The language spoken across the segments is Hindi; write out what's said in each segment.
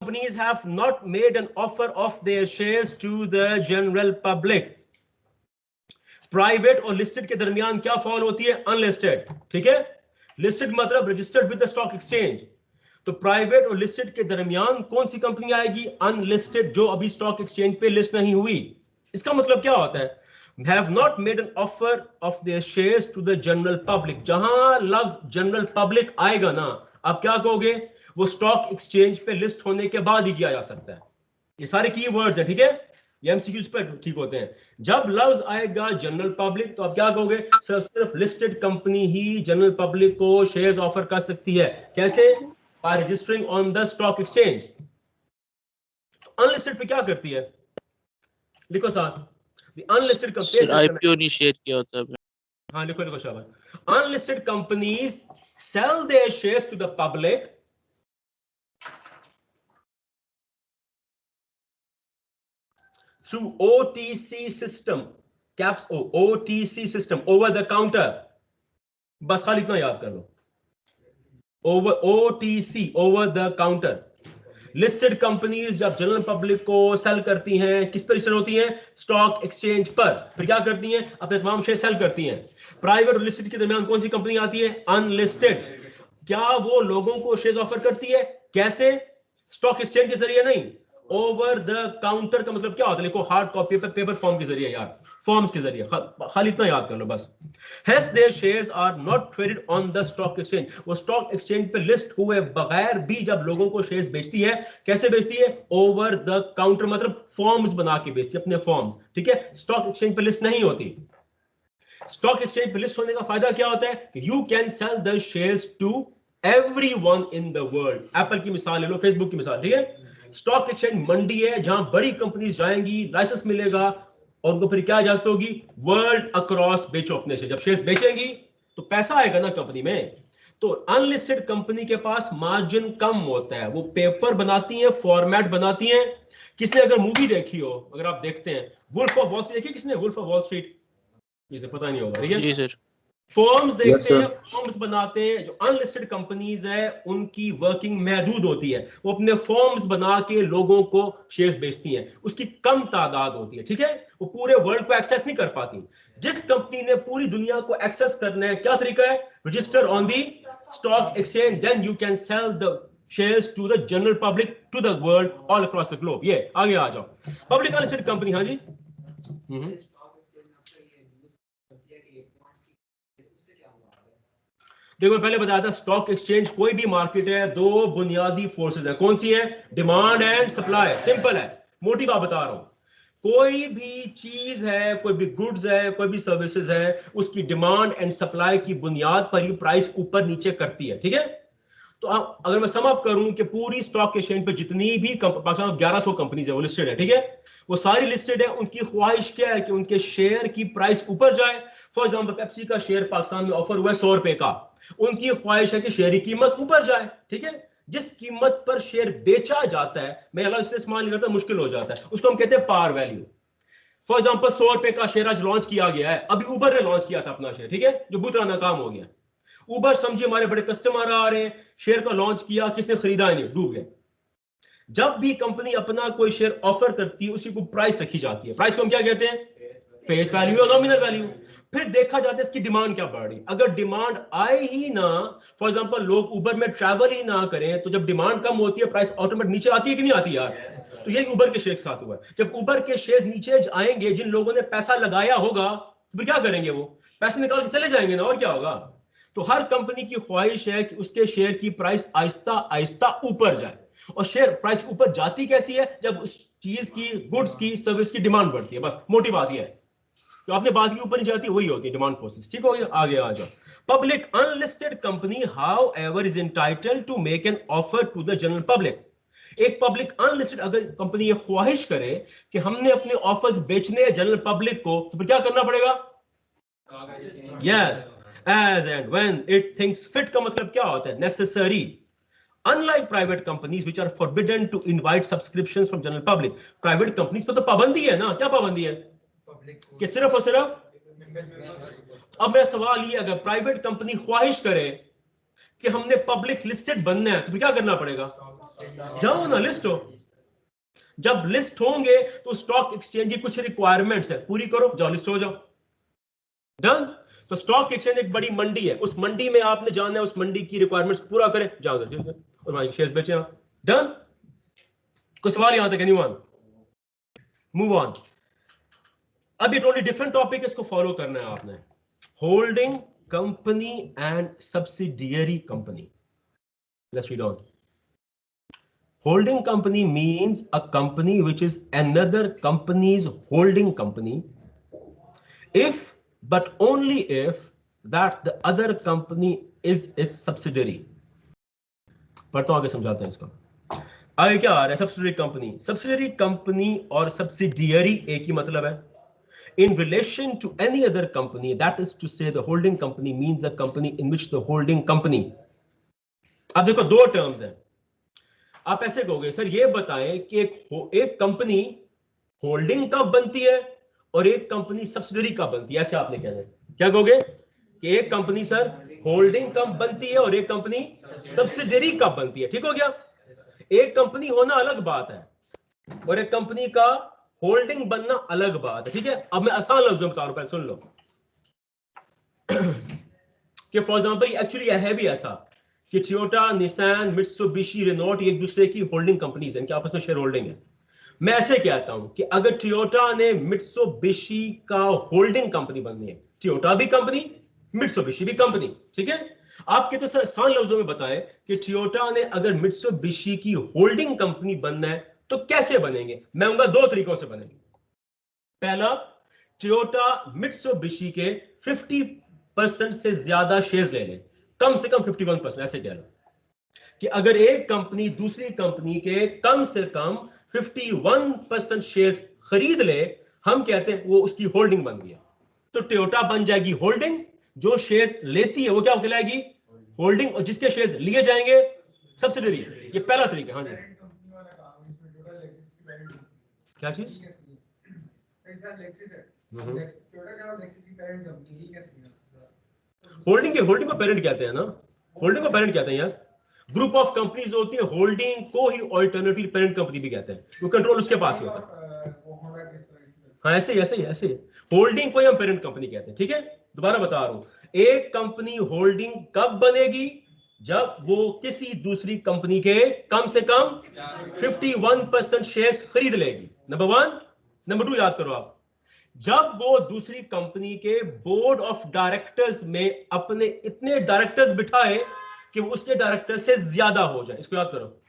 companies have not made an offer of their shares to the general public. Private और लिस्टेड के दरमियान क्या फॉल होती है? अनलिस्टेड. ठीक है, लिस्टेड मतलब registered with the stock exchange. तो प्राइवेट और लिस्टेड के दरमियान कौन सी कंपनी आएगी? अनलिस्टेड, जो अभी स्टॉक एक्सचेंज पे लिस्ट नहीं हुई. इसका मतलब क्या होता है? have not made an offer of their shares to the general public. जहां लफ्ज जनरल पब्लिक आएगा ना, आप क्या कहोगे? वो स्टॉक एक्सचेंज पे लिस्ट होने के बाद ही किया जा सकता है. ये सारे की वर्ड्स है. ठीक है, ये एमसीक्यूज पे ठीक होते हैं. जब लफ्ज आएगा जनरल पब्लिक तो आप क्या कहोगे? सिर्फ लिस्टेड कंपनी ही जनरल पब्लिक को शेयर्स ऑफर कर सकती है. कैसे? By registering on the stock exchange. Unlisted पे क्या करती है? लिखो साथ. The unlisted companies IPO initiate किया होता है. हाँ लिखो शाबाश. Unlisted companies sell their shares to the public through OTC system. Caps O, OTC system, over the counter. बस खाली इतना याद कर लो. Over OTC, over the counter. Listed companies जब जनरल पब्लिक को सेल करती हैं, किस तरह से होती हैं? स्टॉक एक्सचेंज पर. फिर क्या करती हैं? अपने तमाम शेयर सेल करती हैं. प्राइवेट और लिस्टेड के दरमियान कौन सी कंपनी आती है? अनलिस्टेड. क्या वो लोगों को शेयर ऑफर करती है? कैसे? स्टॉक एक्सचेंज के जरिए नहीं, ओवर द काउंटर. का मतलब क्या होता है? लिखो हार्ड कॉपी पे, पेपर फॉर्म के जरिए यार, फॉर्म्स के जरिए. खाली इतना याद कर लो बस. Hence their shares are not traded on the stock exchange. वो स्टॉक एक्सचेंज पे लिस्ट हुए बगैर भी जब लोगों को शेयर्स बेचती है, कैसे बेचती है? ओवर द काउंटर, मतलब फॉर्म्स बना के बेचती है, अपने फॉर्म्स. ठीक है, स्टॉक एक्सचेंज पे लिस्ट नहीं होती. स्टॉक एक्सचेंज पे लिस्ट होने का फायदा क्या होता है? You can sell the shares to everyone in the world. Apple की मिसाल ले लो, फेसबुक की मिसाल. ठीक है, स्टॉक एक्सचेंज मंडी है जहां बड़ी कंपनीज जाएंगी, लाइसेंस मिलेगा और उनको फिर क्या इजाजत होगी? वर्ल्ड अक्रॉस बेचो अपने शेयर. जब शेयर्स बेचेंगी तो पैसा आएगा ना कंपनी में. तो अनलिस्टेड कंपनी के पास मार्जिन कम होता है. वो पेपर बनाती हैं, फॉर्मेट बनाती हैं. किसने अगर मूवी देखी हो, अगर आप देखते हैं वुल्फ ऑफ वॉल स्ट्रीट, देखी किसने? वुल्फ ऑफ वॉल स्ट्रीट, इसे पता नहीं होगा. ठीक है जी सर. फॉर्म्स देखते हैं, फॉर्म्स बनाते हैं. जो अनलिस्टेड कंपनीज है उनकी वर्किंग महदूद होती है. वो अपने फॉर्म्स बना के लोगों को शेयर्स बेचती हैं. उसकी कम तादाद होती है. ठीक है, वो पूरे वर्ल्ड को एक्सेस नहीं कर पाती. जिस कंपनी ने पूरी दुनिया को एक्सेस करना है, क्या तरीका है? Register on the stock exchange, then you can sell the shares to the general public, to the world, all across the globe. ये आगे आ जाओ. Public unlisted company. हाँ जी. देखो मैं पहले बताया था, स्टॉक एक्सचेंज कोई भी मार्केट है, दो बुनियादी फोर्सेस है. कौन सी है? Demand and supply. सिंपल है, मोटी बात बता रहा हूं. कोई भी चीज है, कोई भी गुड्स है, कोई भी सर्विसेज है, उसकी डिमांड एंड सप्लाई की बुनियाद पर ही प्राइस ऊपर नीचे करती है. ठीक है, तो अगर मैं सम अप करूं कि पूरी स्टॉक एक्सचेंज पे जितनी भी पाकिस्तान में 1100 कंपनीज है वो लिस्टेड है. ठीक है, वो सारी लिस्टेड है. उनकी ख्वाहिश क्या है? कि उनके शेयर की प्राइस ऊपर जाए. फॉर एग्जांपल पेप्सी का शेयर पाकिस्तान में ऑफर हुआ है 100 रुपए का. उनकी ख्वाहिश है कि शेयर की कीमत ऊपर जाए. ठीक है, जिस कीमत पर शेयर बेचा जाता है, मैं अलग से इस्तेमाल नहीं करता, मुश्किल हो जाता है, उसको हम कहते हैं पार वैल्यू. फॉर एग्जांपल 100 रुपए का शेयर आज लॉन्च किया गया है. अभी उबर ने लॉन्च किया था अपना शेयर. ठीक है, जो बुरी तरह नाकाम हो गया. उबर समझिए हमारे बड़े कस्टमर आ रहे हैं, शेयर का लॉन्च किया, किसने खरीदा ही नहीं, डूब गया. जब भी कंपनी अपना कोई शेयर ऑफर करती है, उसी को प्राइस रखी जाती है. प्राइस को हम क्या कहते हैं? फेस वैल्यू और नॉमिनल वैल्यू. फिर देखा जाता है इसकी डिमांड क्या बढ़ रही. अगर डिमांड आए ही ना, फॉर एग्जांपल लोग उबर में ट्रैवल ही ना करें, तो जब डिमांड कम होती है प्राइस ऑटोमेटिक नीचे आती है कि नहीं आती यार? तो यही उबर के शेयर के साथ हुआ है. जब उबर के शेयर नीचे आएंगे, जिन लोगों ने पैसा लगाया होगा, तो फिर क्या करेंगे? वो पैसे निकाल के चले जाएंगे ना, और क्या होगा? तो हर कंपनी की ख्वाहिश है कि उसके शेयर की प्राइस आहिस्ता आहिस्ता ऊपर जाए. और शेयर प्राइस ऊपर जाती कैसी है? जब उस चीज की, गुड्स की, सर्विस की डिमांड बढ़ती है. बस मोटी बात यह है. तो आपने बात की ऊपर नहीं जाती, वही होती है डिमांड फोर्सेस. ठीक हो गया, आगे आ जाओ. Public unlisted company however is entitled to make an offer to the general public. एक पब्लिक अनलिस्टेड अगर कंपनी ये ख्वाहिश करे कि हमने अपने ऑफर्स बेचने हैं जनरल पब्लिक को, तो फिर क्या करना पड़ेगा? Yes, as and when it thinks fit. का मतलब क्या होता है? Necessary. Unlike private companies which are forbidden to invite subscriptions from general public, private companies पर तो पाबंदी है ना. क्या पाबंदी है? कि सिर्फ और सिर्फ. अब मेरा सवाल ये, अगर प्राइवेट कंपनी ख्वाहिश करे कि हमने पब्लिक लिस्टेड बनना है, तो फिर क्या करना पड़ेगा? जाओ ना, लिस्ट हो। जब लिस्ट होंगे तो स्टॉक एक्सचेंज की कुछ रिक्वायरमेंट्स है, पूरी करो, जाओ लिस्ट हो जाओ, डन। तो स्टॉक एक्सचेंज एक बड़ी मंडी है, उस मंडी में आपने जाना है, उस मंडी की रिक्वायरमेंट्स पूरा करें, जाओ और वहां शेयर्स बेचें आप, डन। कोई सवाल यहां तक? एनीवन? Move on. अब ये टोटली डिफरेंट टॉपिक है, इसको फॉलो करना है आपने। Holding company and subsidiary company, let's read on. Holding company means a company which is another company's holding company if but only if that the other company is its subsidiary. पढ़ता हूं, आगे समझाते हैं इसका। आगे क्या आ रहा है? Subsidiary company. सब्सिडियरी कंपनी और सब्सिडियरी एक ही मतलब है। In relation to any other company, that is to say the holding company means a company in which the holding company। अब देखो दो टर्म्स हैं। आप ऐसे कहोगे सर ये बताएं कि एक कंपनी होल्डिंग कब बनती है और एक कंपनी सब्सिडियरी कब बनती है, ऐसे आपने कहना है। क्या कहोगे कि एक कंपनी सर होल्डिंग कब बनती है और एक कंपनी सब्सिडियरी कब बनती है, ठीक हो गया। एक कंपनी होना अलग बात है और एक कंपनी का होल्डिंग बनना अलग बात है, ठीक है। अब मैं आसान लफ्ज़ों में बता रहा हूं, पहले सुन लो कि फॉर एग्जांपल एक्चुअली है भी ऐसा कि टोयोटा, निसान, मित्सुबिशी, रेनॉल्ट एक दूसरे की होल्डिंग कंपनीज हैं, इनके आपस में शेयर होल्डिंग है। मैं ऐसे कहता हूं कि अगर टोयोटा ने मित्सुबिशी का होल्डिंग कंपनी बननी है, टोयोटा भी कंपनी, मित्सुबिशी भी कंपनी, ठीक है। आपके तो सर आसान लफ्जों में बताएं कि टोयोटा ने अगर मित्सुबिशी की होल्डिंग कंपनी बनना है तो कैसे बनेंगे? मैं कहूंगा दो तरीकों से बनेंगे। पहला, टोयोटा मित्सुबिशी के 50% से ज्यादा शेयर्स ले ले, कम से कम 51%, ऐसे कह लो कि अगर एक कंपनी दूसरी कंपनी के कम से कम 51% शेयर्स खरीद ले, हम कहते हैं वो उसकी होल्डिंग बन गया। तो टोयोटा बन जाएगी होल्डिंग, जो शेयर्स लेती है वो क्या कहलाएगी? होल्डिंग, और जिसके शेयर्स लिए जाएंगे सब्सिडियरी। ये पहला तरीका। हाँ जी, क्या चीज? होल्डिंग को पेरेंट कहते हैं ना, होल्डिंग को पेरेंट कहते हैं। यस, ग्रुप ऑफ कंपनीज होती है, होल्डिंग को ही ऑल्टरनेटिव पेरेंट कंपनी भी कहते हैं, वो कंट्रोल उसके पास ही होता है। हाँ ऐसे ही होल्डिंग को ही हम पेरेंट कंपनी कहते हैं, ठीक है। दोबारा बता रहा हूं, एक कंपनी होल्डिंग कब बनेगी? जब वो किसी दूसरी कंपनी के कम से कम 51% शेयर्स खरीद लेगी, नंबर वन। नंबर टू याद करो आप, जब वो दूसरी कंपनी के बोर्ड ऑफ डायरेक्टर्स में अपने इतने डायरेक्टर्स बिठाए कि वो उसके डायरेक्टर से ज्यादा हो जाए। इसको याद करो।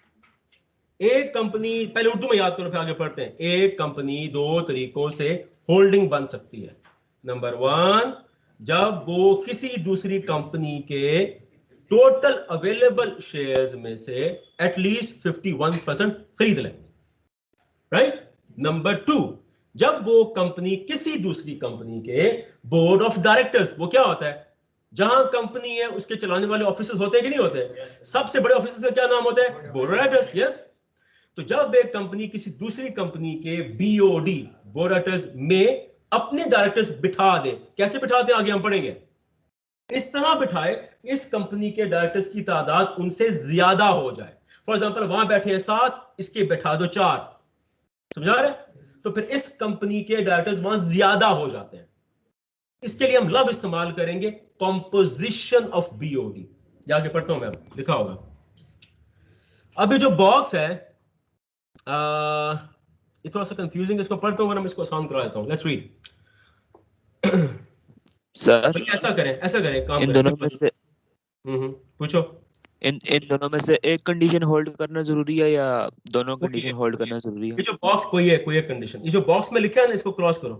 एक कंपनी, पहले उर्दू में याद करो फिर आगे पढ़ते हैं। एक कंपनी दो तरीकों से होल्डिंग बन सकती है। नंबर वन, जब वो किसी दूसरी कंपनी के टोटल अवेलेबल शेयर्स में से एटलीस्ट 51% खरीद ले, राइट। नंबर टू, जब वो कंपनी किसी दूसरी कंपनी के बोर्ड ऑफ डायरेक्टर्स, वो क्या होता है? जहां कंपनी है उसके चलाने वाले ऑफिसर्स होते हैं कि नहीं होते? सबसे बड़े ऑफिसर्स का क्या नाम होता है? Board of directors. यस, तो जब एक कंपनी किसी दूसरी कंपनी के बीओडी, बोर्ड ऑफ डायरेक्टर्स में अपने डायरेक्टर्स बिठा दे, कैसे बिठाते हैं आगे हम पढ़ेंगे, इस तरह बिठाए इस कंपनी के डायरेक्टर्स की तादाद उनसे ज्यादा हो जाए। फॉर एग्जांपल वहां बैठे हैं 7, इसके बैठा दो 4, समझा रहे? तो फिर इस कंपनी के डायरेक्टर्स वहां ज्यादा हो जाते हैं। इसके लिए हम लफ्ज इस्तेमाल करेंगे कॉम्पोजिशन ऑफ बीओडी। जाके पढ़ता हूं मैं, लिखा होगा। अब ये जो बॉक्स है ये थोड़ा सा कंफ्यूजिंग, इसको पढ़ता हूं, मैं इसको आसान करा देता हूं। Let's read. सर ऐसा करें काम इन करें, दोनों में से पूछो। इन दोनों में से एक कंडीशन होल्ड करना जरूरी है या दोनों कंडीशन होल्ड करना जरूरी है? ये जो बॉक्स कोई एक कंडीशन, ये जो बॉक्स में लिखा है ना, इसको क्रॉस करो,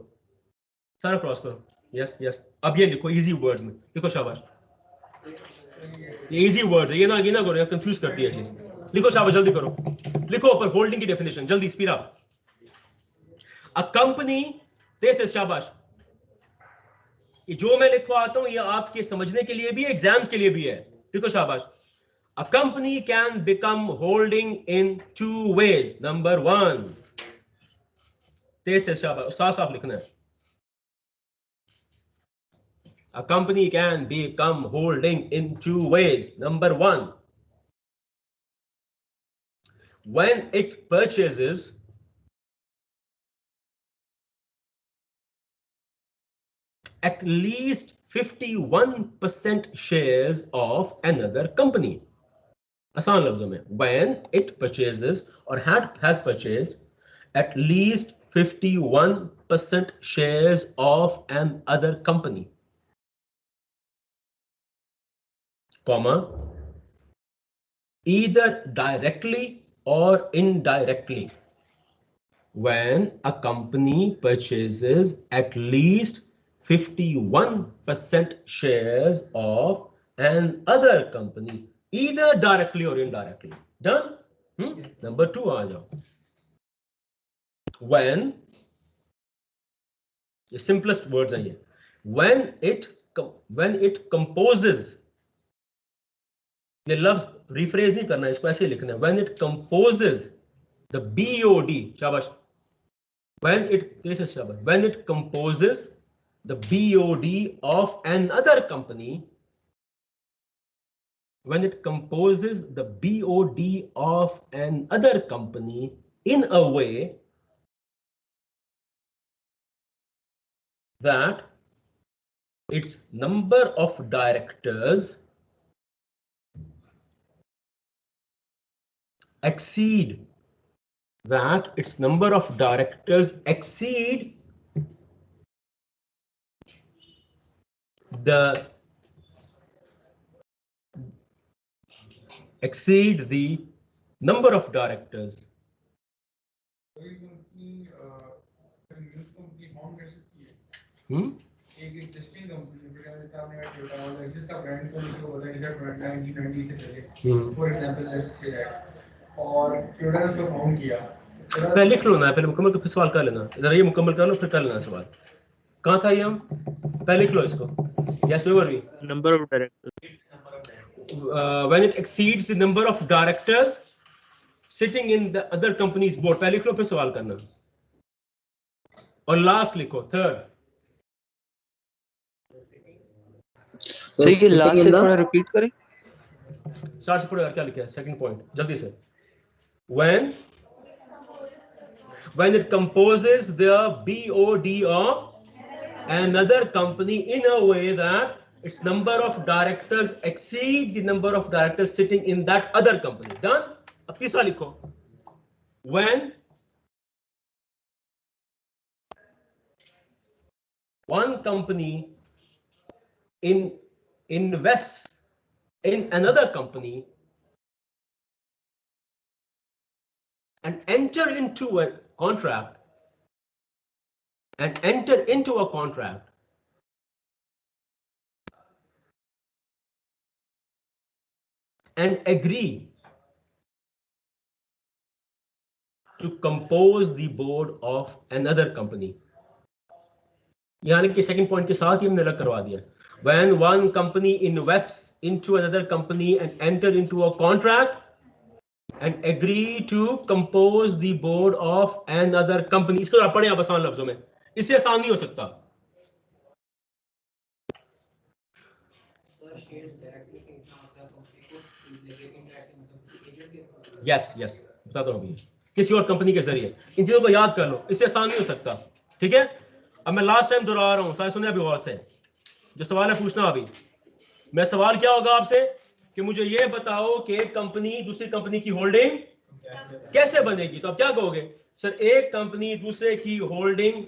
सारा क्रॉस करो। यस, अब ये लिखो इजी वर्ड में, लिखो शाबाश। ये इजी वर्ड है, ये ना करो, कंफ्यूज कर दिया चीज। लिखो शाबाश, जल्दी करो, लिखो ऊपर होल्डिंग की डेफिनेशन, जल्दी speed up. A company, this is, शाबाश। ये जो मैं लिखवाता हूं ये आपके समझने के लिए भी है, एग्जाम्स के लिए भी है। लिखो शाबाश। A company can become holding in two ways. Number one, this is शाबाश, साफ साफ लिखना है। A company can become holding in two ways. Number one, when it purchases at least 51% shares of another company. आसान लफ्जों में, when it purchases or has purchased at least 51% shares of an other company, comma, either directly or indirectly. When a company purchases at least 51% shares of an other company, either directly or indirectly. Done? Number two, aa jao. When, the simplest words are here. When it composes, ये लफ्ज rephrase नहीं करना, इसको ऐसे लिखना है. When it composes the BOD, शाबाश. When it composes the BOD of another company, when it composes the BOD of another company in a way that its number of directors exceed the number of directors. एक एग्जिस्टिंग कंपनी ने जिसका ब्रांड को इसको पता नहीं था 1990 से पहले, for example let's say that, और टोयोटा ने उसको फाउंड किया. पहले लिख लो ना, पहले मुकम्मल तो फिर सवाल कर लेना. जरा ये मुकम्मल कर लो फिर कर लेना सवाल. कहाँ था ये? हम पहले लिख लो इसको. Yes we were number of directors. When it exceeds the number of directors sitting in the other company's board. पहले लिख लो फिर सवाल करना. और लास्ट लिखो, थर्ड. सर ये लास्ट से थोड़ा रिपीट करें. स्टार्ट से पढ़ो यार, क्या लिखा है? सेकंड पॉइंट जल्दी से. When it composes the BOD of another company in a way that its number of directors exceed the number of directors sitting in that other company. Done? अब तीसरा लिखो. When one company invests in another company and enter into a contract and agree to compose the board of another company. यानी कि सेकंड पॉइंट के साथ ही हमने अलग करवा दिया. When one company invests into another company and enter into a contract and agree to compose the board of another company. इसको आप पढ़ें आप आसान लफ्जों में, इससे आसान नहीं हो सकता. यस बताता हूँ अभी. किसी और कंपनी के जरिए इन चीजों को याद कर लो, इससे आसान नहीं हो सकता. ठीक है, अब मैं लास्ट टाइम दोहरा रहा हूँ, सारे सुनिए अभी गौर से. जो सवाल है पूछना अभी. मैं सवाल क्या होगा आपसे कि मुझे ये बताओ कि एक कंपनी दूसरी कंपनी की होल्डिंग कैसे बनेगी. तो आप क्या कहोगे? सर एक कंपनी दूसरे की होल्डिंग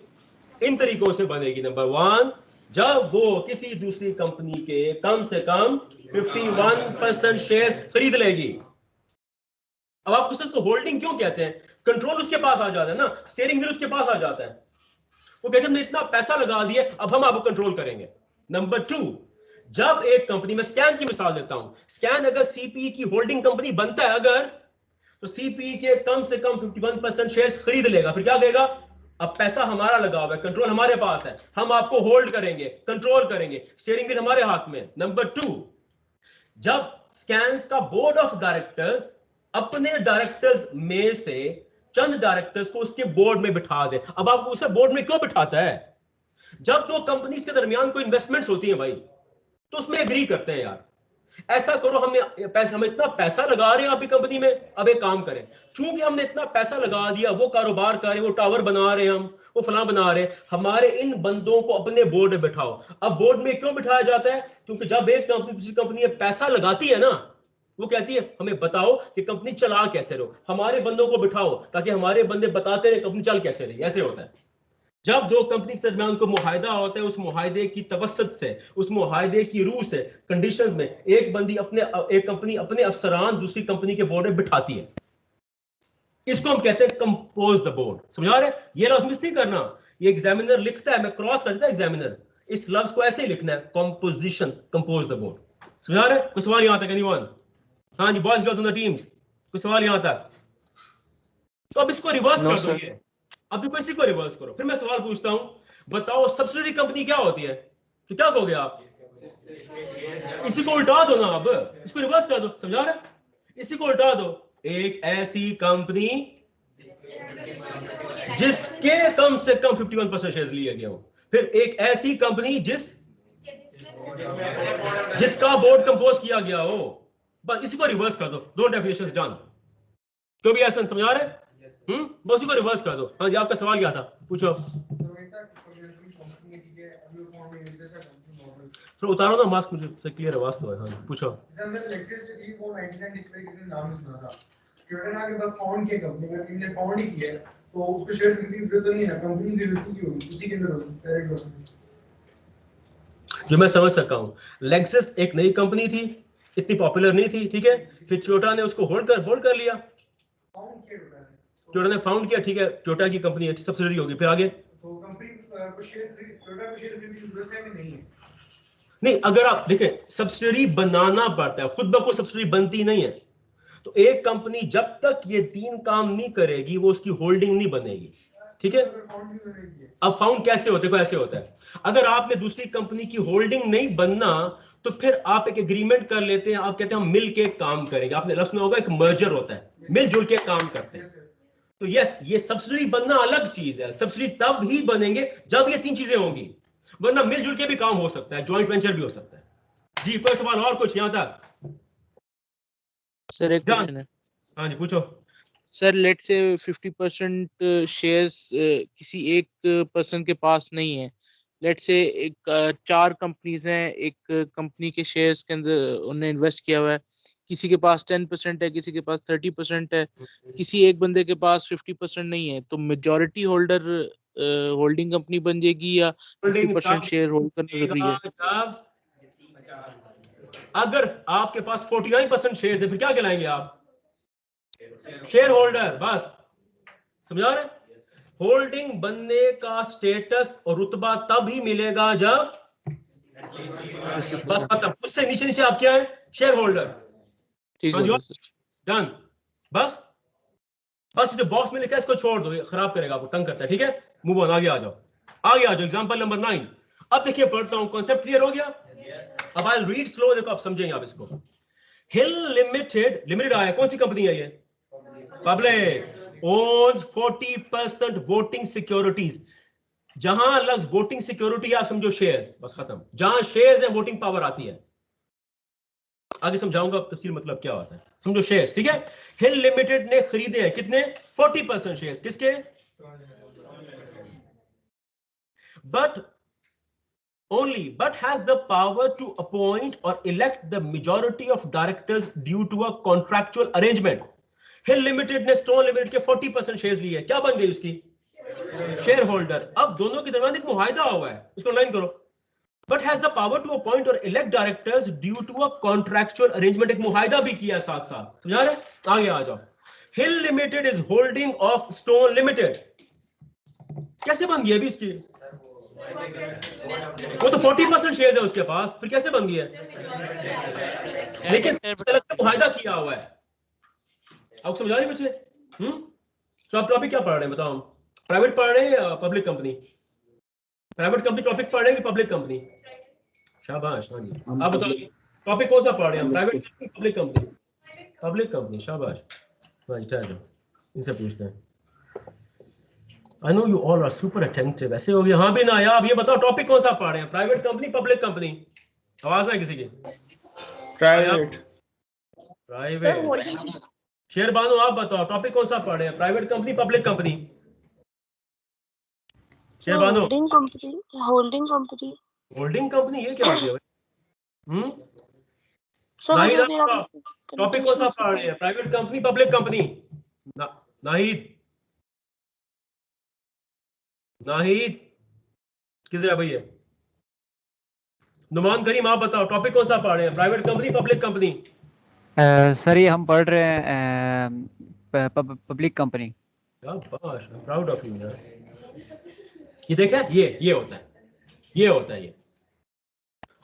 इन तरीकों से बनेगी. नंबर वन, जब वो किसी दूसरी कंपनी के कम से कम 51% शेयर्स खरीद लेगी. अब आप पूछते हैं होल्डिंग क्यों कहते हैं? कंट्रोल उसके पास आ जाता है ना, स्टीयरिंग व्हील उसके पास आ जाता है. वो कहते हैं हमने इतना पैसा लगा दिया, अब हम आपको कंट्रोल करेंगे. नंबर टू, जब एक कंपनी में स्कैन की मिसाल देता हूं, स्कैन अगर सीपीई की होल्डिंग कंपनी बनता है अगर, तो सीपीई के कम से कम 51% शेयर्स खरीद लेगा. फिर क्या कहेगा? अब पैसा हमारा लगा हुआ है, कंट्रोल हमारे पास है, हम आपको होल्ड करेंगे, कंट्रोल करेंगे, स्टीयरिंग व्हील हमारे हाथ में. नंबर टू, जब स्कैन्स का बोर्ड ऑफ डायरेक्टर्स अपने डायरेक्टर्स में से चंद डायरेक्टर्स को उसके बोर्ड में बिठा दे. अब आपको उसे बोर्ड में क्यों बिठाता है? जब दो कंपनीज के दरमियान कोई इन्वेस्टमेंट्स होती हैं भाई, तो उसमें एग्री करते हैं यार ऐसा करो, हम इतना पैसा लगा रहे हैं आपकी कंपनी में, अब एक काम करें, चूंकि हमने इतना पैसा लगा दिया, वो कारोबार कर रहे हैं, वो टावर बना रहे हैं, हम वो फलां बना रहे हैं, हमारे इन बंदों को अपने बोर्ड में बिठाओ। अब बोर्ड में क्यों बिठाया जाता है? क्योंकि जब एक कंपनी दूसरी कंपनी में पैसा लगाती है ना, वो कहती है हमें बताओ कि कंपनी चला कैसे रहो, हमारे बंदों को बिठाओ ताकि हमारे बंदे बताते रहे कंपनी चल कैसे रही। ऐसे होता है जब दो कंपनी के दरमियान को मुआहिदा होता है, उस मुआहिदे की तवस्सुत से, उस मुआहिदे की रूह से, कंडीशंस में एक कंपनी अपने अफसरान दूसरी कंपनी के बोर्ड में बिठाती है। इसको हम कहते हैं कंपोज द बोर्ड। समझा रहे? ये लफ्ज मिस नहीं करना, ये एग्जामिनर लिखता है, मैं क्रॉस कर देता है एग्जामिनर, इस लफ्ज को ऐसे ही लिखना है, कंपोजिशन, कंपोज द बोर्ड। समझा रहे? कोई सवाल यहां तक? एनीवन? हाँ जी, boys girls on the teams, कोई सवाल यहां तक? तो अब इसको रिवर्स कर दो, ये अब देखो इसी को रिवर्स करो, फिर मैं सवाल पूछता हूं, बताओ सब्सिडरी कंपनी क्या होती है? तो क्या कहोगे आप? इसी को उल्टा दो ना, अब इसको रिवर्स कर दो। समझा रहे? इसी को उल्टा दो, एक ऐसी कंपनी जिसके कम से कम 51% शेयर्स लिए गए हो, फिर एक ऐसी कंपनी जिसका बोर्ड कंपोज किया गया हो। बस इसी को रिवर्स कर दो, दो डेफिनेशंस डन। क्यों भी ऐसा? समझा रहे? बस इसी को रिवर्स कर दो। हाँ जी, आपका सवाल क्या था? पूछो। तो उतारो ना मास्क, मुझे से क्लियर आवाज तो है। हाँ पूछो। ट्विटर के पास फाउंड किया कंपनी का, इनने फाउंड ही किया तो उसको शेयर खरीदने की जरूरत तो नहीं है ना, कंपनी की जरूरत की होगी उसी के अंदर होगी। जो मैं समझ सकता हूँ, लेक्सस एक नई कंपनी थी, इतनी पॉपुलर नहीं थी, ठीक है, फिर टोयोटा ने उसको होल्ड कर लिया, टोयोटा ने फाउंड किया, ठीक है, टोयोटा की कंपनी है, सब्सिडरी होगी, फिर आगे तो कंपनी को शेयर टोयोटा को शेयर खरीदने की जरूरत है कि नहीं है? नहीं, अगर आप देखें सब्सिडरी बनाना पड़ता है, खुद ब खुद सब्सिडरी बनती नहीं है। तो एक कंपनी जब तक ये तीन काम नहीं करेगी वो उसकी होल्डिंग नहीं बनेगी, ठीक है। अब फाउंड कैसे होते हैं? ऐसे होता है, अगर आपने दूसरी कंपनी की होल्डिंग नहीं बनना तो फिर आप एक एग्रीमेंट कर लेते हैं, आप कहते हैं हम मिल के काम करेंगे, आपने लफ्ज में होगा एक मर्जर होता है, मिलजुल के काम करते हैं। तो यस, ये सब्सिडी बनना अलग चीज है, सब्सिडी तब ही बनेंगे जब ये तीन चीजें होंगी, वरना मिलजुल के भी काम हो सकता है, ज्वाइंट वेंचर भी हो सकता है। जी कोई सवाल और कुछ यहां तक? सर एक क्वेश्चन है। हाँ जी पूछो। सर लेट से 50% शेयर्स किसी एक पर्सन के पास नहीं है, लेट से एक 4 कंपनीज हैं, एक कंपनी के शेयर्स के अंदर उन्होंने इन्वेस्ट किया हुआ है, किसी के पास 10% है, किसी के पास 30% है, किसी एक बंदे के पास 50% नहीं है, तो मेजॉरिटी होल्डर होल्डिंग कंपनी बन जाएगी या 50% शेयर होल्ड करना जरूरी है? अगर आपके पास 49% शेयर्स है फिर क्या कहलाएंगे आप? Share holder. बस समझा रहे? होल्डिंग बनने का स्टेटस और रुतबा तब ही मिलेगा जब, बस खत्म, उससे नीचे नीचे आप क्या है? Share holder. डन। बस जो बॉक्स में लिखा है इसको छोड़ दो, ये खराब करेगा आपको, तंग करता है, ठीक है। मूव ऑन, आगे आ जाओ। Example number 9। अब देखिए पढ़ता हूं, कॉन्सेप्ट क्लियर हो गया? अब आई रीड स्लो, देखो आप समझेंगे आप इसको। हिल लिमिटेड आया, कौन सी कंपनी है ये? पब्लिक। owns 40% voting securities. जहां लफ्ज वोटिंग सिक्योरिटी आप समझो शेयर्स, बस खत्म। जहां शेयर्स है वोटिंग पावर आती है। आगे समझाऊंगा तफसील मतलब क्या होता है, समझो शेयर्स, ठीक है। हिल लिमिटेड ने खरीदे हैं कितने? 40% शेयर्स। किसके? but has the power to appoint or elect the majority of directors due to a contractual arrangement. Hill limited ने स्टोन लिमिटेड के 40% शेयर्स लिए, क्या बन गई उसकी? Share holder. अब दोनों के दरमियान एक मुआहिदा हुआ है, उसको लाइन करो। but has the power to appoint or elect directors due to a contractual arrangement, एक मुआहिदा भी किया साथ साथ। समझा रहे? आगे आ जाओ। Hill Limited is holding of Stone Limited, कैसे बन गई अभी इसकी? वो तो 40% शेयर्स है उसके पास, फिर कैसे बन गई है? लेकिन अलग से मुआहिदा किया हुआ है। आपको समझा रही मुझे? तो आप टॉपिक क्या पढ़ रहे हैं बताओ? प्राइवेट पढ़ रहे हैं या public company? Private company topic पढ़ रहे हैं कि पब्लिक कंपनी? शाबाश। हाँ जी, आप बताओ टॉपिक कौन सा पढ़ रहे हैं? Private company, public company? Public company, शाबाश। हाँ जी, इनसे पूछते हैं। I know you all are super attentive. ऐसे हो गया। हाँ भी ना यार, अब ये बताओ टॉपिक कौन सा पढ़ रहे हैं? Private company, public company? आवाज है किसी की? प्राइवेट। प्राइवेट। शेर बानो आप बताओ टॉपिक कौन सा पढ़ रहे हैं? Private company, public company? शेर बानो। Holding company. Holding company. Holding company ये क्या हो गया भाई? सर नाहिद जो आप भी बताओ आपने टॉपिक कौन सा पढ़ रहे हैं? Private company, public company? Nahid, Nahid किधर है भैया? नुमान करीम आप बताओ टॉपिक कौन सा पढ़ रहे हैं? Private company, public company? Sir ये हम पढ़ रहे हैं public company. Proud of you यार। ये देखें, ये होता है, ये होता है। ये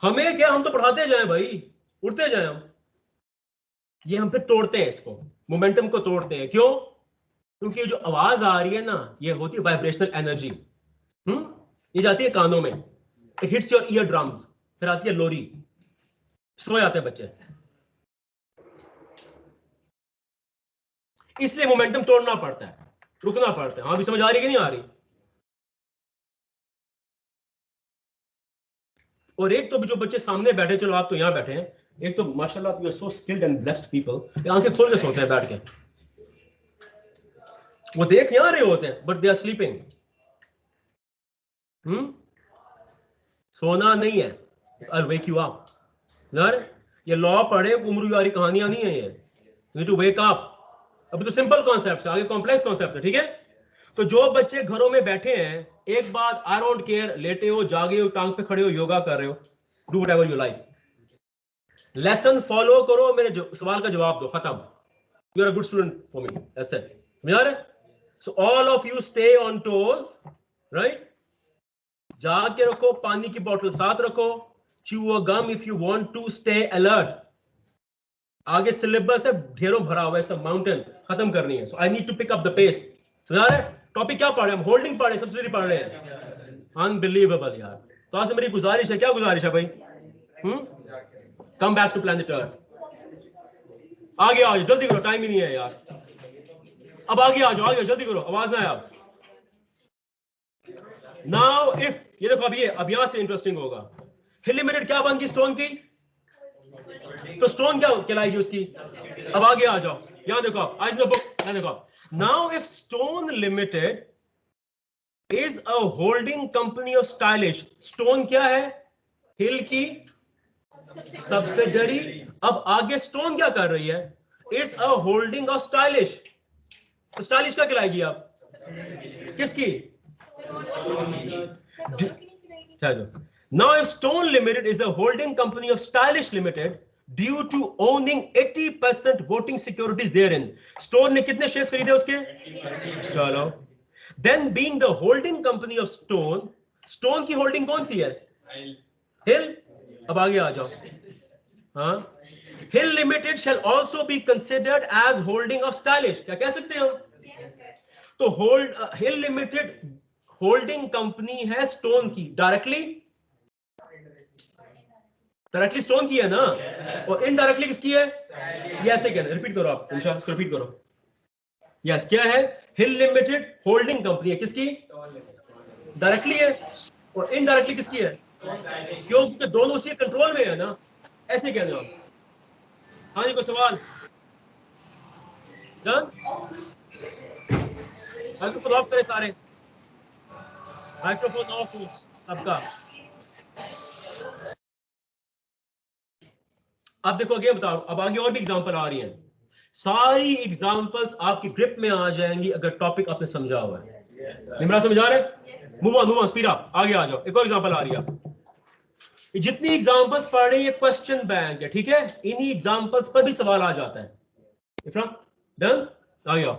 हमें क्या, हम तो पढ़ाते जाएं भाई, उड़ते जाएं हम। ये हम फिर तोड़ते हैं, इसको मोमेंटम को तोड़ते हैं। क्यों? क्योंकि ये जो आवाज आ रही है ना, ये होती है वाइब्रेशनल एनर्जी। ये जाती है कानों में, it hits your year drums, फिर आती है लोरी, सो जाते हैं बच्चे। इसलिए मोमेंटम तोड़ना पड़ता है, रुकना पड़ता है। हाँ भी समझ आ रही कि नहीं आ रही? और एक तो जो बच्चे सामने बैठे, चलो आप तो यहाँ बैठे हैं, एक तो माशाल्लाह you are so skilled and blessed people, आंखें खोल के सोते हैं बैठ के। वो देख यहाँ रहे होते हैं बट दे आर स्लीपिंग। सोना नहीं है, I'll wake you up यार। ये लॉ पढ़े, उम्र यारी कहानियां नहीं है ये। You need to wake up। अभी तो सिंपल कॉन्सेप्ट है, आगे कॉम्प्लेक्स कॉन्सेप्ट है, ठीक है? तो जो बच्चे घरों में बैठे हैं, एक बात, आई डोंट केयर, लेटे हो, जागे हो, टांग पे खड़े हो, योगा कर रहे हो, do whatever you like, lesson follow करो, मेरे सवाल का जवाब दो, खत्म। You are a good student for me, that's it. समझ आ रहा है? So all of you stay on toes, right? जाके रखो, पानी की बोतल साथ रखो, chew a gum if you want to stay alert। आगे सिलेबस है ढेरों भरा हुआ है, सब माउंटेन खत्म करनी है। So I need to pick up the pace. समझ रहे? टॉपिक क्या पढ़ रहे हैं हम? होल्डिंग पढ़ रहे हैं, सब्सिडी पढ़ रहे हैं। अनबिलीवेबल यार। तो आज से मेरी गुजारिश है, क्या गुजारिश है भाई? Come back to planet earth. आगे आओ, जल्दी करो, टाइम ही नहीं है यार। अब आगे आ जाओ, आगे जल्दी करो, आवाज ना आए अब। नाउ इफ, ये देखो, अब यहां से इंटरेस्टिंग होगा। हिल लिमिटेड क्या बन गई स्टोन की? तो स्टोन क्या कहलाएगी उसकी? अब आगे आ जाओ, यहां देखो आप, आज नो बुक, यहां देखो आप। Now if stone limited is a holding company of stylish, stone क्या है? हिल की सब्सिडरी। अब आगे स्टोन क्या कर रही है? Is a holding of stylish. तो स्टाइलिश क्या कहलाएगी आप? किसकी? Now, if Stone Limited is a holding company of Stylish Limited due to owning 80% voting securities therein. Stone ने कितने शेयर्स खरीदे उसके? चलो। Then being the holding company of Stone, Stone की होल्डिंग कौन सी है? Hill। अब आगे आ जाओ। हाँ, Hill Limited shall also be considered as holding of Stylish। क्या कह सकते हैं हम? तो Hill Limited होल्डिंग कंपनी है स्टोन की, डायरेक्टली स्टोन की है ना, और इनडायरेक्टली किसकी है? ये ऐसे कहना, रिपीट करो आप, इंशाल्लाह रिपीट करो। यस, क्या है? हिल लिमिटेड होल्डिंग कंपनी है, किसकी? डायरेक्टली है, और इनडायरेक्टली किसकी है? क्यों? क्योंकि दोनों उसी कंट्रोल में है ना, ऐसे कहना आप। हाँ जी, कोई सवाल? डन? माइक्रोफोन ऑफ करें सारे, माइक्रोफोन ऑफ हो सबका। अब देखो आगे बताओ, अब आगे और भी एग्जांपल आ रही हैं। सारी एग्जांपल्स आपकी ग्रिप में आ जाएंगी अगर टॉपिक आपने समझा हुआ है। निमरा समझा रहे? मूव ऑन स्पीड अप, आगे आ जाओ। एक और एग्जांपल आ रही है। जितनी एग्जांपल्स पढ़ रहे हैं, ये क्वेश्चन बैंक है, ठीक है? इन्हीं एग्जांपल्स पर भी सवाल आ जाता है। डन? आगे आओ,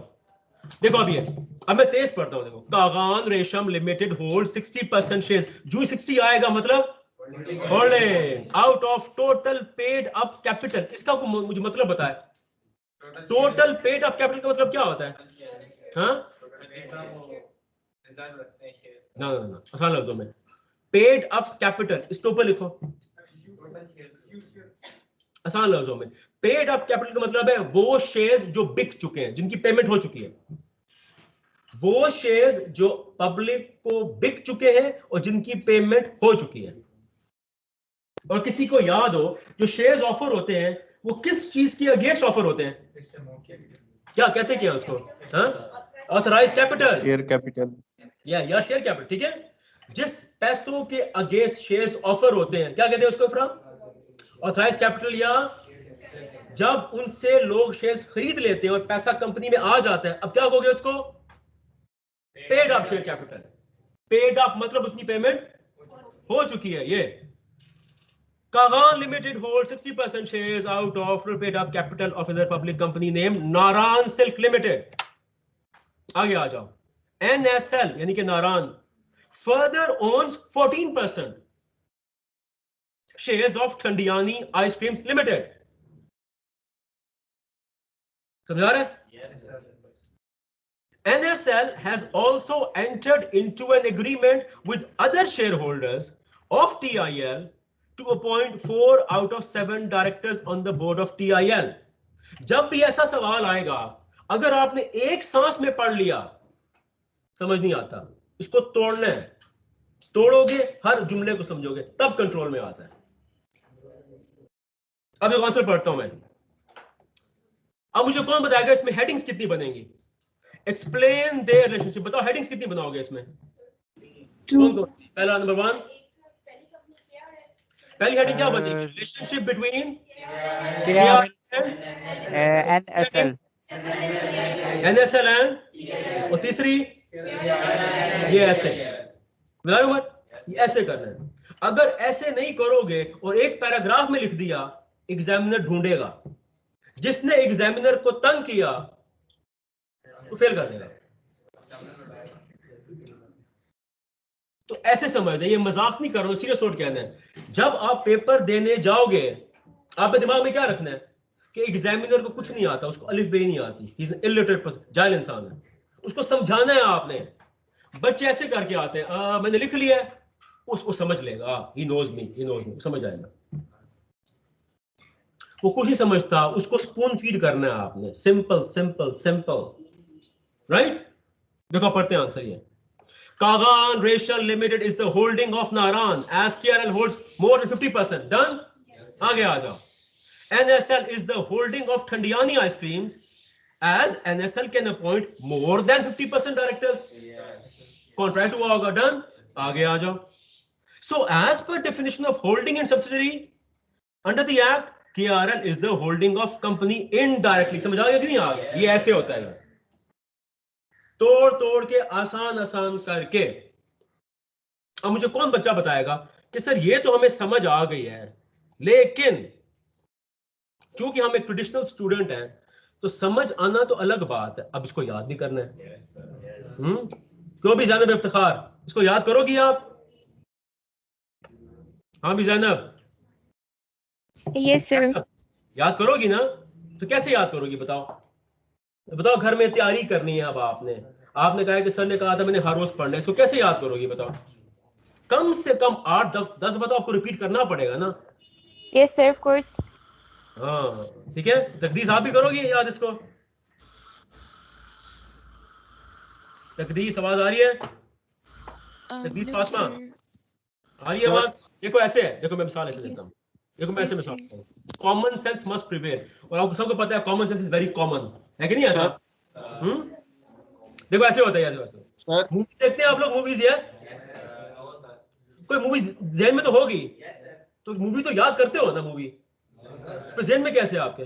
देखो अब मैं तेज पढ़ता हूं। देखो, कागान रेशम लिमिटेड होल्ड 60% शेयर्स। जो 60 आएगा मतलब holding out of total paid up capital. इसका मुझे मतलब बताए, टोटल पेड अप कैपिटल का मतलब क्या होता है? हाँ, ना आसान लफ्जों में, पेड अप कैपिटल, इसके ऊपर लिखो आसान लफ्जों में। पेड अप कैपिटल का मतलब है वो शेयर्स जो बिक चुके हैं, जिनकी पेमेंट हो चुकी है। वो शेयर्स जो पब्लिक को बिक चुके हैं और जिनकी पेमेंट हो चुकी है। और किसी को याद हो जो शेयर्स ऑफर होते हैं वो किस चीज के अगेंस्ट ऑफर होते हैं? क्या कहते क्या उसको? ऑथराइज कैपिटल, शेयर कैपिटल या शेयर कैपिटल। ठीक है, जिस पैसों के अगेंस्ट शेयर्स ऑफर होते हैं क्या कहते हैं उसको फ्रॉम? Authorise capital. या जब उनसे लोग शेयर्स खरीद लेते हैं और पैसा कंपनी में आ जाता है, अब क्या कहोगे उसको? Paid up share capital. Paid up मतलब उसकी पेमेंट हो चुकी है। ये Kagan Limited holds 60% shares out of paid up capital of another public company named Naran Silk Limited. आगे आ जाओ। NSL यानी कि नारान further owns 14% shares of Thandiyani Ice Creams Limited. समझा रहे? NSL has also entered into an agreement with other shareholders of TIL to appoint 4 out of 7 directors on the board of TIL. जब भी ऐसा सवाल आएगा, अगर आपने एक सांस में पढ़ लिया, समझ नहीं आता, इसको तोड़ना है। तोड़ोगे हर जुमले को समझोगे, तब कंट्रोल में आता है। अब एक आंसर पढ़ता हूं मैं। अब मुझे कौन बताएगा इसमें हेडिंग्स कितनी बनेंगी? Explain their relationship. बताओ हेडिंग्स कितनी बनाओगे इसमें? पहला नंबर 1, पहली हेडिंग क्या बनेगी? रिलेशनशिप बिटवीन NSL एंड, और तीसरी ये ऐसे, ये ऐसे करना है। अगर ऐसे नहीं करोगे और एक पैराग्राफ में लिख दिया, एग्जामिनर ढूंढेगा। जिसने एग्जामिनर को तंग किया तो फेल कर देगा। तो ऐसे समझ दे, ये मजाक नहीं कर रहा हूं, सीरियस नोट कहना है। जब आप पेपर देने जाओगे, आपके दिमाग में क्या रखना है कि एग्जामिनर को कुछ नहीं आता, उसको अलिफ बे नहीं आती, he is an illiterate person, जाहिल इंसान है। उसको समझाना है आपने। बच्चे ऐसे करके आते हैं, मैंने लिख लिया है, उसको समझ लेगा, ही नोज मी, समझ आएगा। वो कुछ नहीं समझता, उसको स्पून फीड करना है आपने। Simple simple simple, right? देखो पढ़ते हैं आंसर ये। Kagan Racial Limited is the holding of Naran as KRL holds more than 50%. Done? Yes, आगे आ जाओ। NSL is the holding of Thandiyani Ice Creams as NSL can appoint more than 50% directors. Yes. Contract हुआ होगा। Done? आगे आ जाओ। So as per definition of holding and subsidiary under the act, KRL is the holding of company indirectly. समझ आ गया कि नहीं आ गया? ये ऐसे होता है। तोड़ तोड़ के आसान आसान करके। अब मुझे कौन बच्चा बताएगा कि सर ये तो हमें समझ आ गई है, लेकिन चूंकि हम एक ट्रेडिशनल स्टूडेंट हैं तो समझ आना तो अलग बात है, अब इसको याद भी करना है। क्यों भी ज़ैनब इफ्तिखार, इसको याद करोगी आप? हाँ भी ज़ैनब, यस सर। याद करोगी ना? तो कैसे याद करोगी बताओ? बताओ, घर में तैयारी करनी है। अब आपने कहा कि सर ने कहा था मैंने हर रोज पढ़ना है, इसको कैसे याद करोगी बताओ? कम से कम 8-10 बताओ, आपको रिपीट करना पड़ेगा ना? Yes sir, of course. हाँ ठीक है। तकदीस आप भी करोगी याद इसको? तकदीस आवाज आ रही है? तकदीस फातिमा आ रही है आवाज? देखो ऐसे है, देखो मैं मिसाल ऐसे देता हूँ। देखो मैं ऐसे मिसाल देता हूँ। कॉमन सेंस मस्ट प्रिवेल, और आपको सबको पता है common sense is very common, है कि नहीं ऐसा? देखो ऐसे होता है यार। मूवीज देखते हैं आप लोग? मूवीज? यस। कोई मूवी ज़हन में तो होगी, तो मूवी तो याद करते हो ना? मूवी तो ज़हन में कैसे आपके?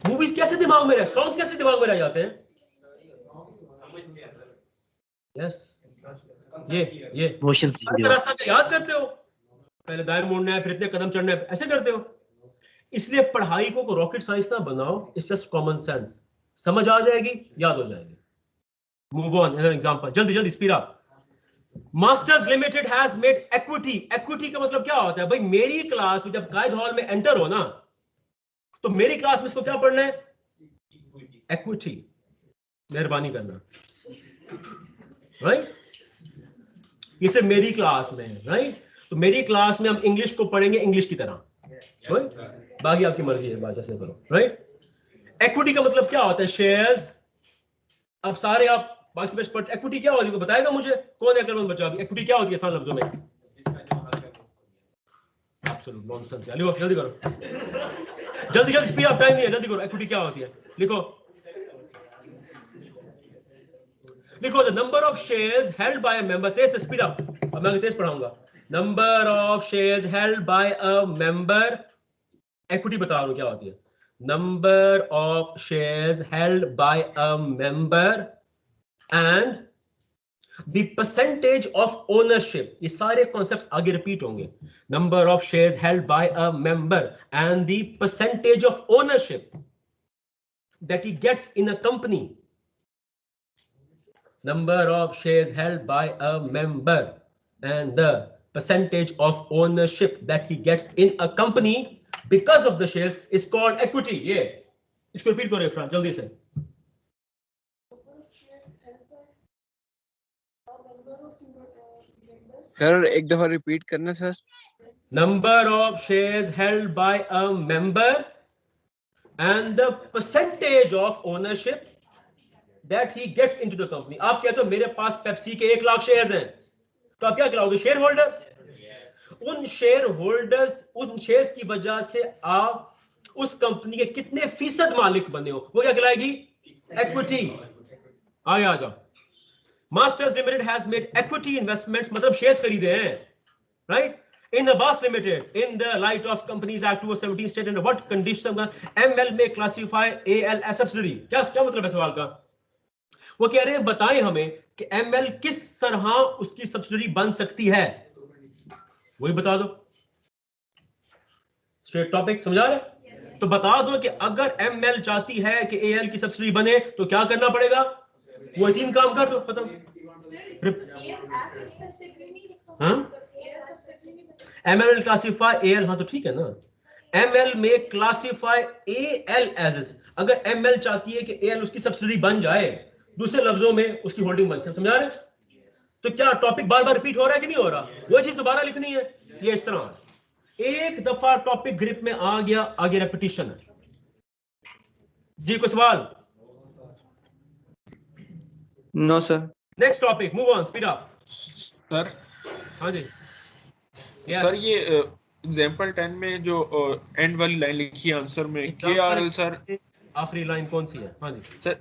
मूवीज कैसे दिमाग में रह, सॉन्ग्स कैसे दिमाग में रह जाते हैं? यस, ये रास्ता तो याद करते हो, पहले दाएं मुड़ना है, फिर इतने कदम चढ़ना है, ऐसे करते हो। इसलिए पढ़ाई को रॉकेट साइंस ना बनाओ, इट्स जस्ट कॉमन सेंस। समझ आ जाएगी, याद हो जाएगी। Move on. एन एग्जांपल, जल्दी speed up. Masters limited has made equity. Equity का मतलब क्या होता है भाई? मेरी क्लास में जब कायद हॉल में एंटर हो ना, तो मेरी क्लास में इसको क्या पढ़ना है? इक्विटी। मेहरबानी करना, राइट? इसे मेरी क्लास में, राइट? तो मेरी क्लास में हम इंग्लिश को पढ़ेंगे इंग्लिश की तरह, बाकी आपकी मर्जी है, बात ऐसे करो, राइट? इक्विटी का मतलब क्या होता है? शेयर्स। अब सारे आप बाकी में इक्विटी क्या होती है बताएगा मुझे? कौन है अकलमंद बच्चा? इक्विटी क्या होती है आसान लफ्जों में? Absolute nonsense. लिखो जल्दी करो, जल्दी जल्दी, स्पीड अप, टाइम नहीं है, जल्दी करो। इक्विटी क्या होती है? लिखो लिखो, the number of shares held by a member. तेज से स्पीड अप, अब मैं तेज पढ़ाऊंगा। Number of shares held by a member, equity बता रहा हूं क्या होती है। Number of shares held by a member and the percentage of ownership. ये सारे कॉन्सेप्ट्स आगे रिपीट होंगे। Number of shares held by a member and the percentage of ownership that he gets in a company. Number of shares held by a member and the percentage of ownership that he gets in a company because of the shares is called equity. ये इसको रिपीट करो फ्रांस जल्दी से। सर एक दफा रिपीट करना sir. Number of shares held by a member and the percentage of ownership that he gets into the company. आप कहते हो मेरे पास पेप्सी के 1 लाख शेयर्स हैं, तो आप क्या कहलाओगे? Shareholder. उन शेयर होल्डर्स, उन शेयर्स की वजह से आप उस कंपनी के कितने फीसद मालिक बने हो, वो क्या कहलाएगी? इक्विटी। आगे आ जाओ। Masters limited has made equity investments, मतलब शेयर्स खरीदे हैं, right? In Abbas Limited, in the light of Companies Act 2017 state under what condition ML may classify AL as subsidiary? क्या मतलब है सवाल का? वो कह रहे हैं बताएं हमें कि ML किस तरह उसकी सब्सिडी बन सकती है, वही बता दो। स्ट्रेट टॉपिक, समझा रहे? तो बता दो कि अगर ML चाहती है कि AL की सब्सिडी बने तो क्या करना पड़ेगा? वो 3 काम कर दो, खत्म। हाँ? ML will classify AL, हाँ तो ठीक है ना। ML में क्लासीफाई AL एज, अगर ML चाहती है कि AL उसकी सब्सिडी बन जाए, दूसरे लफ्जों में उसकी होल्डिंग बन जाए, समझा रहे? तो क्या टॉपिक बार बार रिपीट हो रहा है कि नहीं हो रहा? वो चीज दोबारा लिखनी है। ये इस तरह एक दफा टॉपिक ग्रिप में आ गया, आगे रेपिटेशन है। जी कोई सवाल? No sir. Next topic, move on, speed up. Sir हाँ जी। सर ये एग्जांपल 10 में जो एंड वाली लाइन लिखी है आंसर में, KRL सर आखिरी लाइन कौन सी है? हाँ जी सर,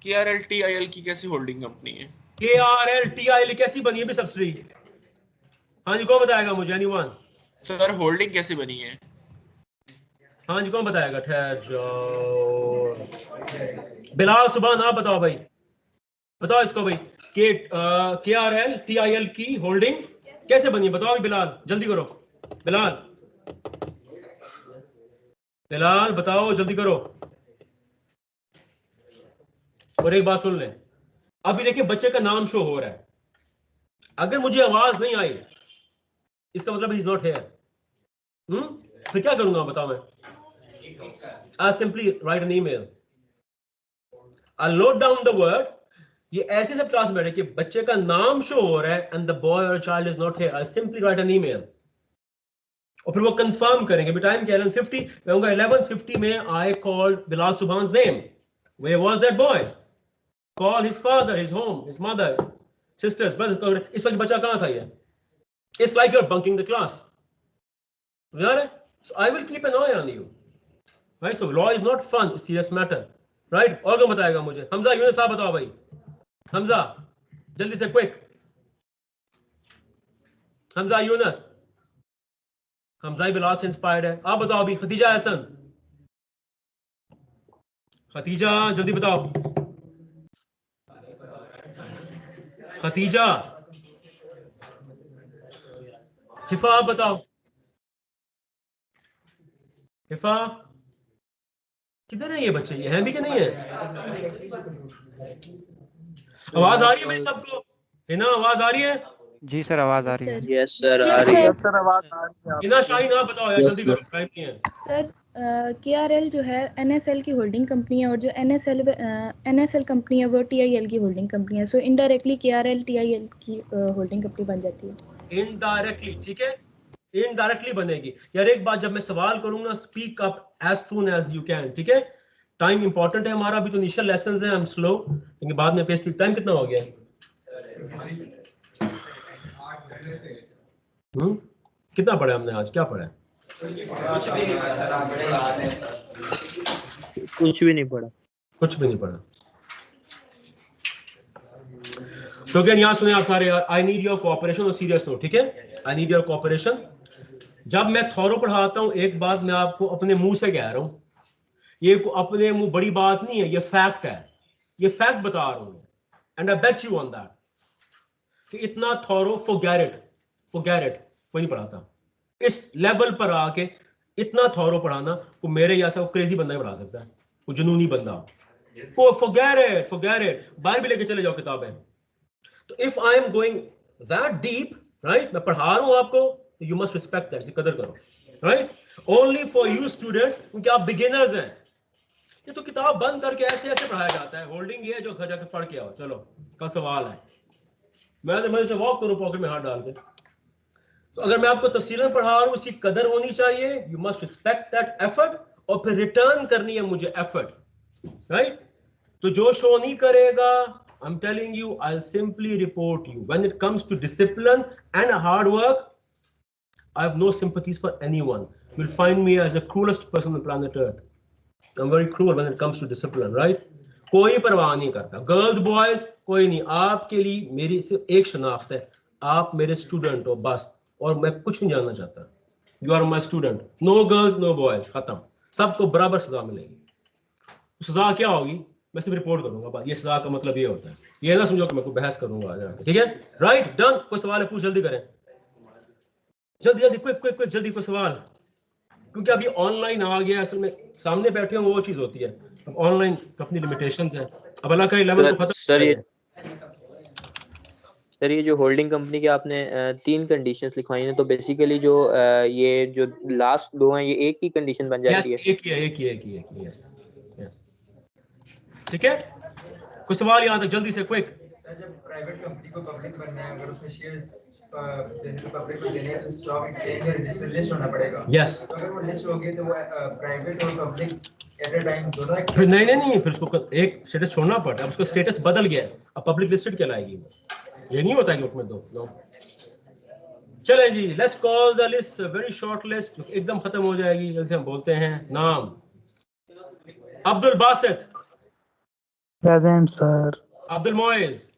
KRL TIL की कैसी होल्डिंग कंपनी है? KRL TIL कैसी बनी है भी सब्सिडी? हाँ जी, कौन बताएगा मुझे? एनीवन? सर होल्डिंग कैसी बनी है? हाँ जी, कौन बताएगा? ठहर जाओ, बिलाल सुभान, आप बताओ भाई, बताओ इसको भाई। KRL TIL की होल्डिंग कैसे बनी है? बताओ बिलाल, जल्दी करो। बिलाल बताओ, जल्दी करो। और एक बात सुन ले, अभी देखिए बच्चे का नाम शो हो रहा है, अगर मुझे आवाज नहीं आई इसका मतलब इज नॉट हियर। फिर क्या करूंगा बताओ मैं? I simply write an email, I note down the word. ये ऐसे सब क्लास में बैठे कि बच्चे का नाम शो हो रहा है एंड द बॉय और child is not here, I simply write an email, और फिर वो कंफर्म करेंगे। टाइम क्या? 11:50। मैं कहूंगा 11:50 में I called Bilal Subhan's name, where was that boy? Call his father, his home, his mother, sisters, brother. इस वक्त बच्चा कहां था? ये it's like you are bunking the class, so I will keep an eye on you, right? So law is not fun, it's serious matter, right? और कौन बताएगा मुझे? हमजा यूनुस साहब बताओ भाई, हमजा जल्दी से, क्विक। हमजा यूनुस, हमजा बिलाल से इंस्पायर्ड है, आप बताओ अभी। खतीजा हसन, खतीजा जल्दी बताओ। खतीजा, हिफा आप बताओ। हिफा, किधर है ये बच्चे? ये हैं भी कि नहीं है? आवाज आ रही है मेरी सबको? है ना, आवाज आ रही है? जी सर, आवाज आ रही है। यस सर आ रही है। सर आवाज आ रही है। इना शाहीन आप बताओ यार, जल्दी करो, टाइम नहीं है। सर KRL जो है NSL की होल्डिंग कंपनी है, और जो NSL कंपनी है वो TIL की होल्डिंग कंपनी है। सो इनडायरेक्टली KRL TIL की होल्डिंग कंपनी बन जाती है। इनडायरेक्टली, ठीक है, इनडायरेक्टली बनेगी। यार एक बात, जब मैं सवाल करूंगा speak up as soon as you can, ठीक है? टाइम इंपॉर्टेंट है हमारा, अभी तो इनिशियल लेसन है, आई एम स्लो, लेकिन बाद में पेस टाइम कितना हो गया? कितना पढ़ा हमने आज, क्या पढ़ा है? कुछ भी नहीं पढ़ा। कुछ भी नहीं पढ़ा। तो अगेन यहाँ सुने आप सारे, आई नीड योर कोऑपरेशन और सीरियस नो, ठीक है? I need your cooperation. जब मैं थॉरो पढ़ाता हूँ, एक बात मैं आपको अपने मुंह से कह रहा हूँ, ये अपने मुंह बड़ी बात नहीं है, ये फैक्ट है, ये फैक्ट बता रहा हूँ, and I bet you on that कि इतना थॉरो फॉरगेट इट कोई नहीं पढ़ाता। इस लेवल पर आके इतना थॉरो पढ़ाना को मेरे जैसा वो क्रेजी बंदा ही पढ़ा सकता है, वो जुनूनी बंदा को। फॉरगेट इट, बाहर भी लेके चले जाओ किताबें। तो if I am going that deep, right, मैं पढ़ा रहा हूं आपको, तो यू मस्ट रिस्पेक्ट दैट, कदर करो, right? Only for you students, क्योंकि आप बिगिनर्स हैं। ये तो किताब बंद करके ऐसे ऐसे पढ़ाया जाता है, होल्डिंग ये जो घर जाकर पढ़ के आओ, चलो कल सवाल है, मैं से वॉक करूं पॉकेट में हाथ डाल के। तो अगर मैं आपको तफसीलन पढ़ा रहा हूं, उसकी कदर होनी चाहिए, you must respect that effort, और फिर रिटर्न करनी है मुझे एफर्ट, राइट? तो जो शो नहीं करेगा, I'm telling you, I'll simply report you. When it comes to discipline and hard work, I have no sympathies for anyone. You'll find me as the cruelest person on the planet Earth. I'm very cruel when it comes to discipline, right? कोई परवाह नहीं करता, गर्ल्स बॉयज कोई नहीं। आपके लिए मेरी सिर्फ एक शनाख्त है, आप मेरे स्टूडेंट हो बस, और मैं कुछ नहीं जानना चाहता। You are my student, no girls no boys, खत्म। सबको बराबर सजा मिलेगी। सजा क्या होगी? मैं सिर्फ रिपोर्ट करूंगा, ये सजा का मतलब ये होता है। ये ना समझो कि मैं कोई बहस करूंगा, ठीक है? Right, done. कोई सवाल है? पूछ, जल्दी करें, जल्दी क्विक, जल्दी कोई सवाल, क्योंकि अभी ऑनलाइन आ गया, असल में सामने बैठे हो वो चीज होती है, अब ऑनलाइन अपनी लिमिटेशंस है। अब अल्लाह का 11 को खत्म। सर ये जो होल्डिंग कंपनी के आपने 3 कंडीशंस लिखवाई हैं, तो बेसिकली जो ये जो लास्ट 2 हैं, ये एक ही कंडीशन बन जाती है? एक ही, यस, ठीक है? कोई सवाल यहाँ तक जल्दी से, क्विक? जब प्राइवेट कंपनी को पब्लिक बनना है, अगर उसमें शेयर्स पब्लिक को देने हैं, तो स्टॉक एक्सचेंज में रजिस्टर लिस्ट होना पड़ेगा। यस। तो अगर वो लिस्ट हो गई, तो वो प्राइवेट और पब्लिक एट अ टाइम दोनों फिर नहीं, फिर उसको एक स्टेटस छोड़ना पड़ता है, अब उसका स्टेटस बदल गया, अब पब्लिक लिस्टेड कहलाएगी। ये नहीं होता कि उसमें दो, नो। चले जी, let's call the list, very short list, एकदम खत्म हो जाएगी, जल्दी से हम बोलते हैं नाम। Abdul Basit, present sir. Abdul Moiz,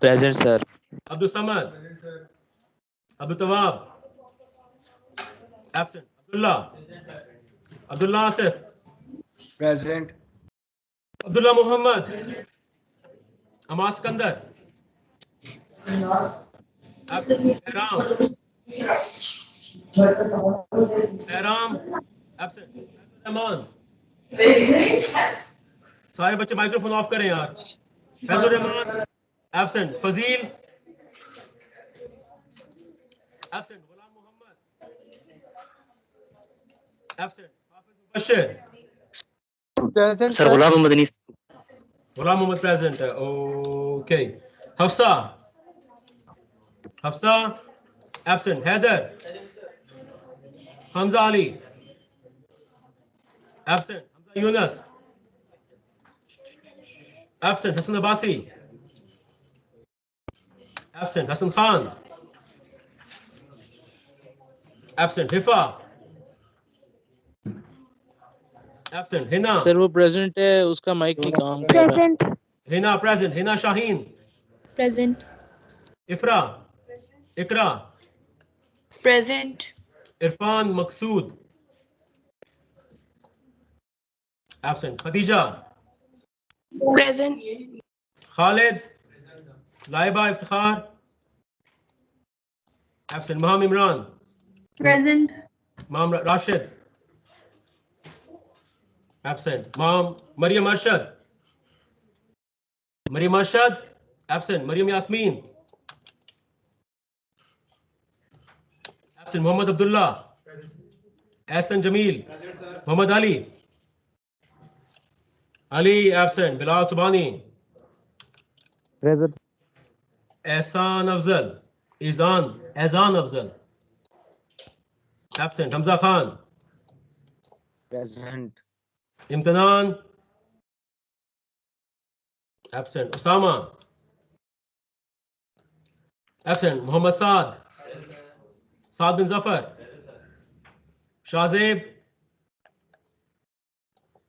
present sir. Abdul Samad, Abdul Tawab, absent. Abdullah Asif, present. Abdullah Mohammad, Amas Sikandar, Ehram absent. Rahman, सारे बच्चे माइक्रोफोन ऑफ करें यार। Faizur Rahman absent. Fazeel absent. Ghulam Mohammad absent. Hafiz Mubashir present sir. Ghulam Mohammad present है, okay. Hafsa absent. Haider, Hamza Ali absent. Hamza Younus absent. Hasan Abbasi absent. Hasan Khan absent. Hifa absent. Hina sir वो प्रेजेंट है, उसका माइक नहीं काम कर रहा। Hina present. Hina Shaheen present. Iqra present. Irfan Maqsood absent. Khadija present. Khalid, Laiba, Iftikhar absent. Mohammad Imran present. Mohammad Rashid absent. Maryam Arshad absent. Maryam Yasmeen absent. Mohammad Abdullah, Ehsan Jameel, Mohammad Ali absent. Bilal Subhani present. Ehsan Afzal, Ehsan Afzal absent. Hamza Khan present. Imtanan. Absent. Osama. Absent. Muhammad Saad. Saad bin Zafar. Shazib.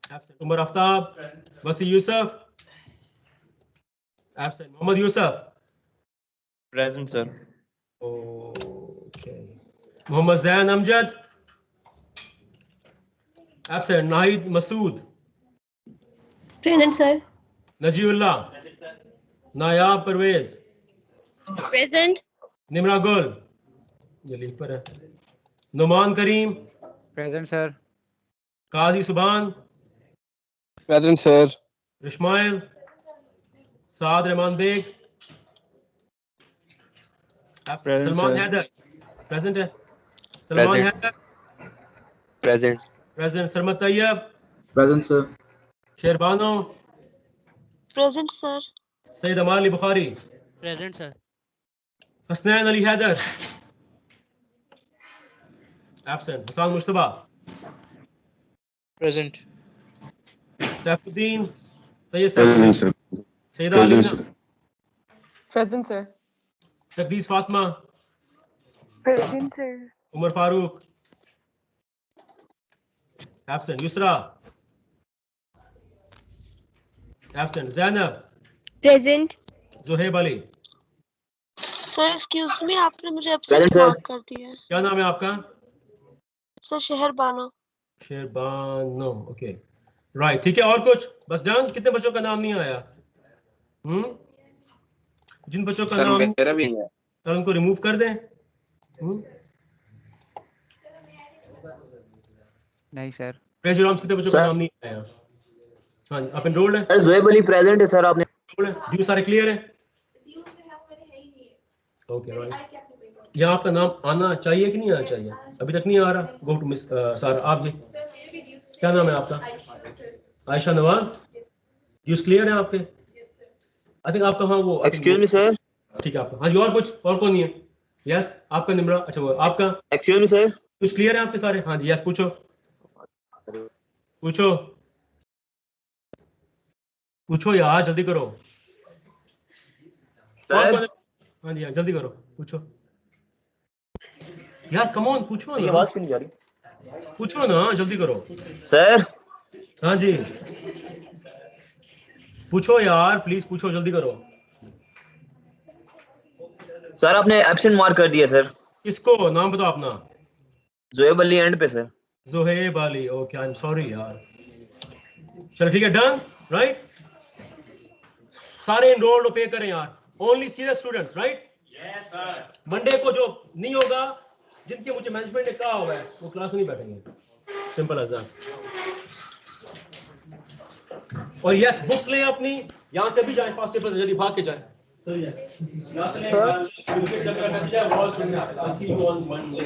Absent. Umar Aftab. Wasi Yusuf. Absent. Muhammad Yusuf. Present, sir. Okay. Muhammad Zain Amjad. Absent. Nahid Masood. Present, sir. Najiullah. Nayab Pervez. Present. Nimra Gul. ये लिंक पर है. Numan Kareem. Present, sir. Qazi Subhan. Present, sir. Ismail. Saad Rahman Beg. Present, Salman sir. Haider. Present है. Salman Present. Haider. Present. Present. Sarmat Tayyab. Present, sir. Sherbano. Present, sir. Sayyid Amal Ali Bukhari. Present, sir. Hasnain Ali Haider. Absent. Hassan Mushtaba. Present. Saifuddin. Sayyid Present, Saifuddin. sir. Sayyid Present, Alina. sir. Present, sir. Taqdees Fatma. Present, sir. Umar Farooq. Absent. Yusra. Absent. Zainab. Present. Zuhaib Ali. Sir excuse me आपने मुझे Present, एब्सेंट sir. मार्क कर दिया है क्या नाम है आपका? सर शहर बानो शेरबानो. ओके. राइट. ठीक है. और कुछ? बस डन. कितने बच्चों का नाम नहीं आया? जिन बच्चों का सर नाम मेरा भी नहीं है. सर उनको रिमूव कर दें. नहीं सर. प्रेजुराम कितने बच्चों का Sir. नाम नहीं आया? हाँ जी. आप एनरोल्ड हैं? सर जोएब अली प्रेजेंट है सर. आपने ड्यू सारे क्लियर है? ओके. राइट. यहाँ आपका नाम आना चाहिए कि नहीं आना चाहिए? अभी तक नहीं आ रहा. Go to miss sir. आप जी क्या नाम है आपका? आयशा नवाज. ड्यूज क्लियर है आपके? आई थिंक आपका हाँ वो एक्सक्यूज मी सर. ठीक है आपका. हाँ जी. और कुछ? और कौन नहीं है? यस. आपका निम्रा. अच्छा वो आपका excuse me sir. Dues clear है आपके सारे? हाँ जी. यस. पूछो पूछो पूछो यार. जल्दी करो. और कौन है? हाँ जी. हाँ जल्दी करो. पूछो यार. Come on. पूछो ये ना. आवाज क्यों नहीं जा रही? पूछो ना. जल्दी करो. सर हाँ जी. पूछो यार प्लीज. पूछो. जल्दी करो. सर आपने एब्सेंट मार्क कर दिया सर. किसको? नाम बताओ अपना. जोएब अली एंड पे sir. Zoheb Ali. Okay. I am sorry यार. चलो ठीक है. डन. राइट. सारे एनरोल्ड पे करें यार. Only serious students. Right. Yes sir. Monday को जो नहीं होगा, जिनके मुझे मैनेजमेंट ने कहा हुआ है, वो क्लास में नहीं बैठेंगे. Simple as that. और यस बुक्स लें अपनी. यहाँ से भी जाए फास्ट पेपर जल्दी भाग के जाए. यहाँ से लें मैसेज है वॉल सुनने आता है. On Monday.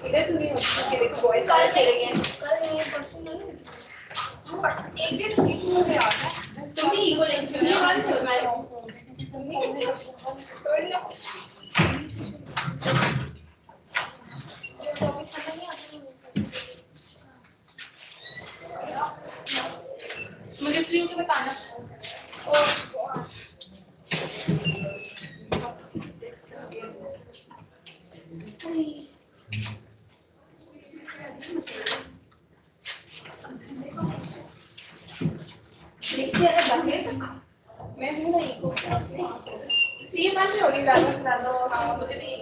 इधर तो नहीं होती. देखो बॉयज सारे चले गए. एक दिन हो गया तुम भी ईगो लेके ये वाले मुझे फ्री होके बताना. देखते हैं बाहर तक. मैं हूँ ना ईगो. सी में से होगी ज़्यादा. हाँ मुझे भी.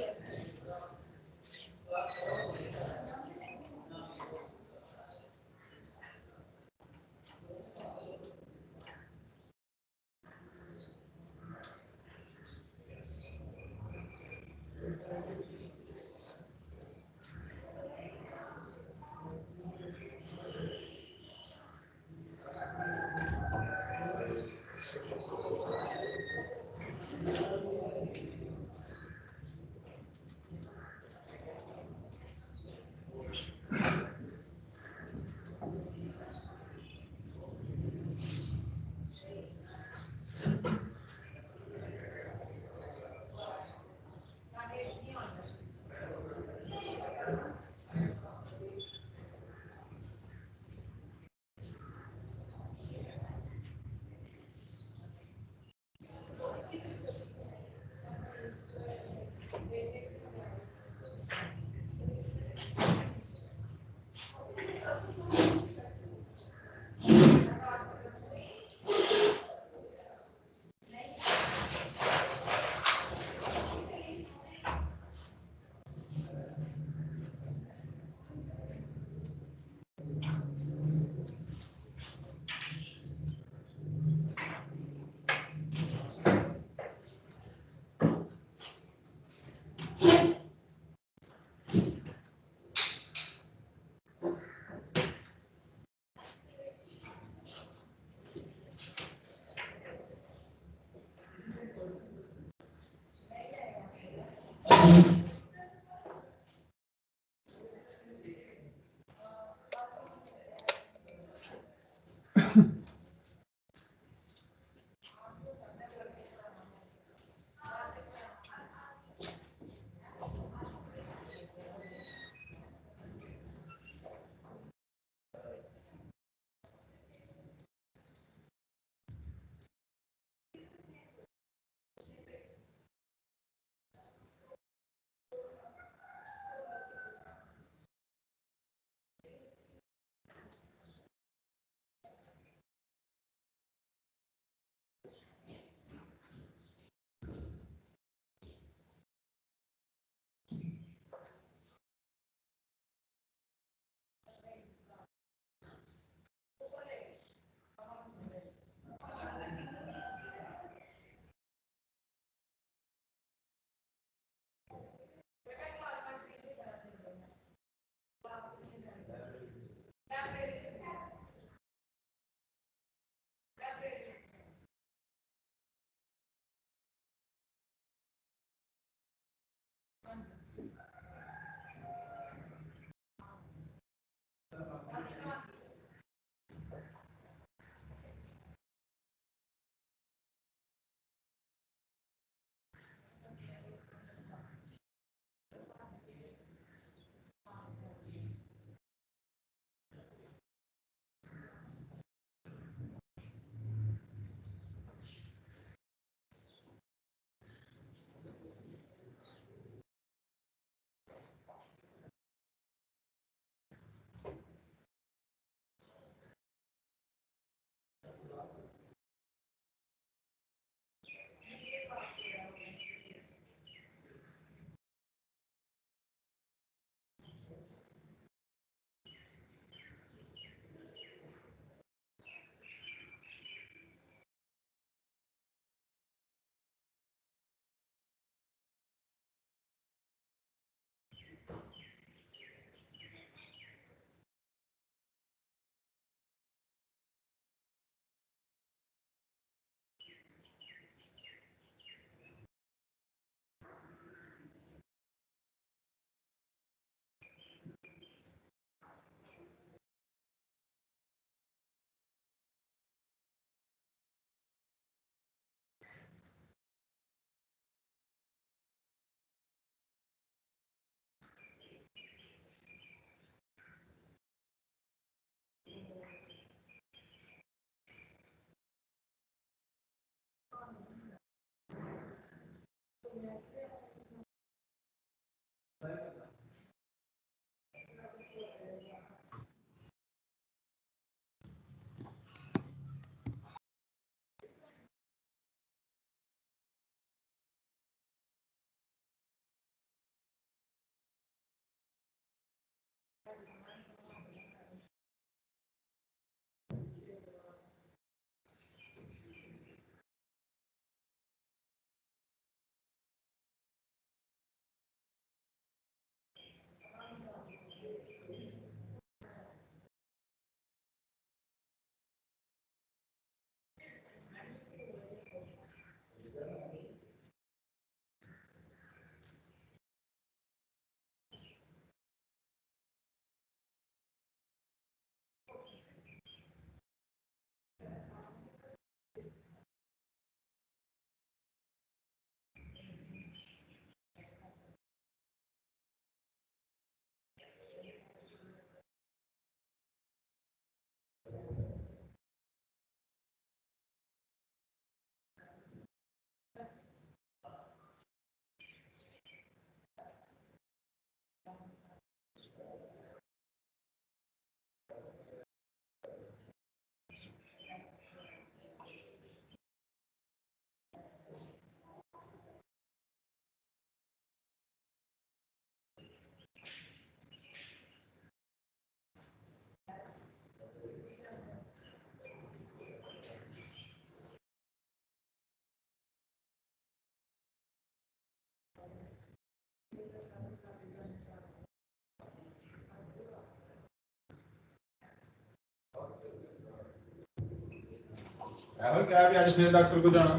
क्या भी आज डॉक्टर को जाना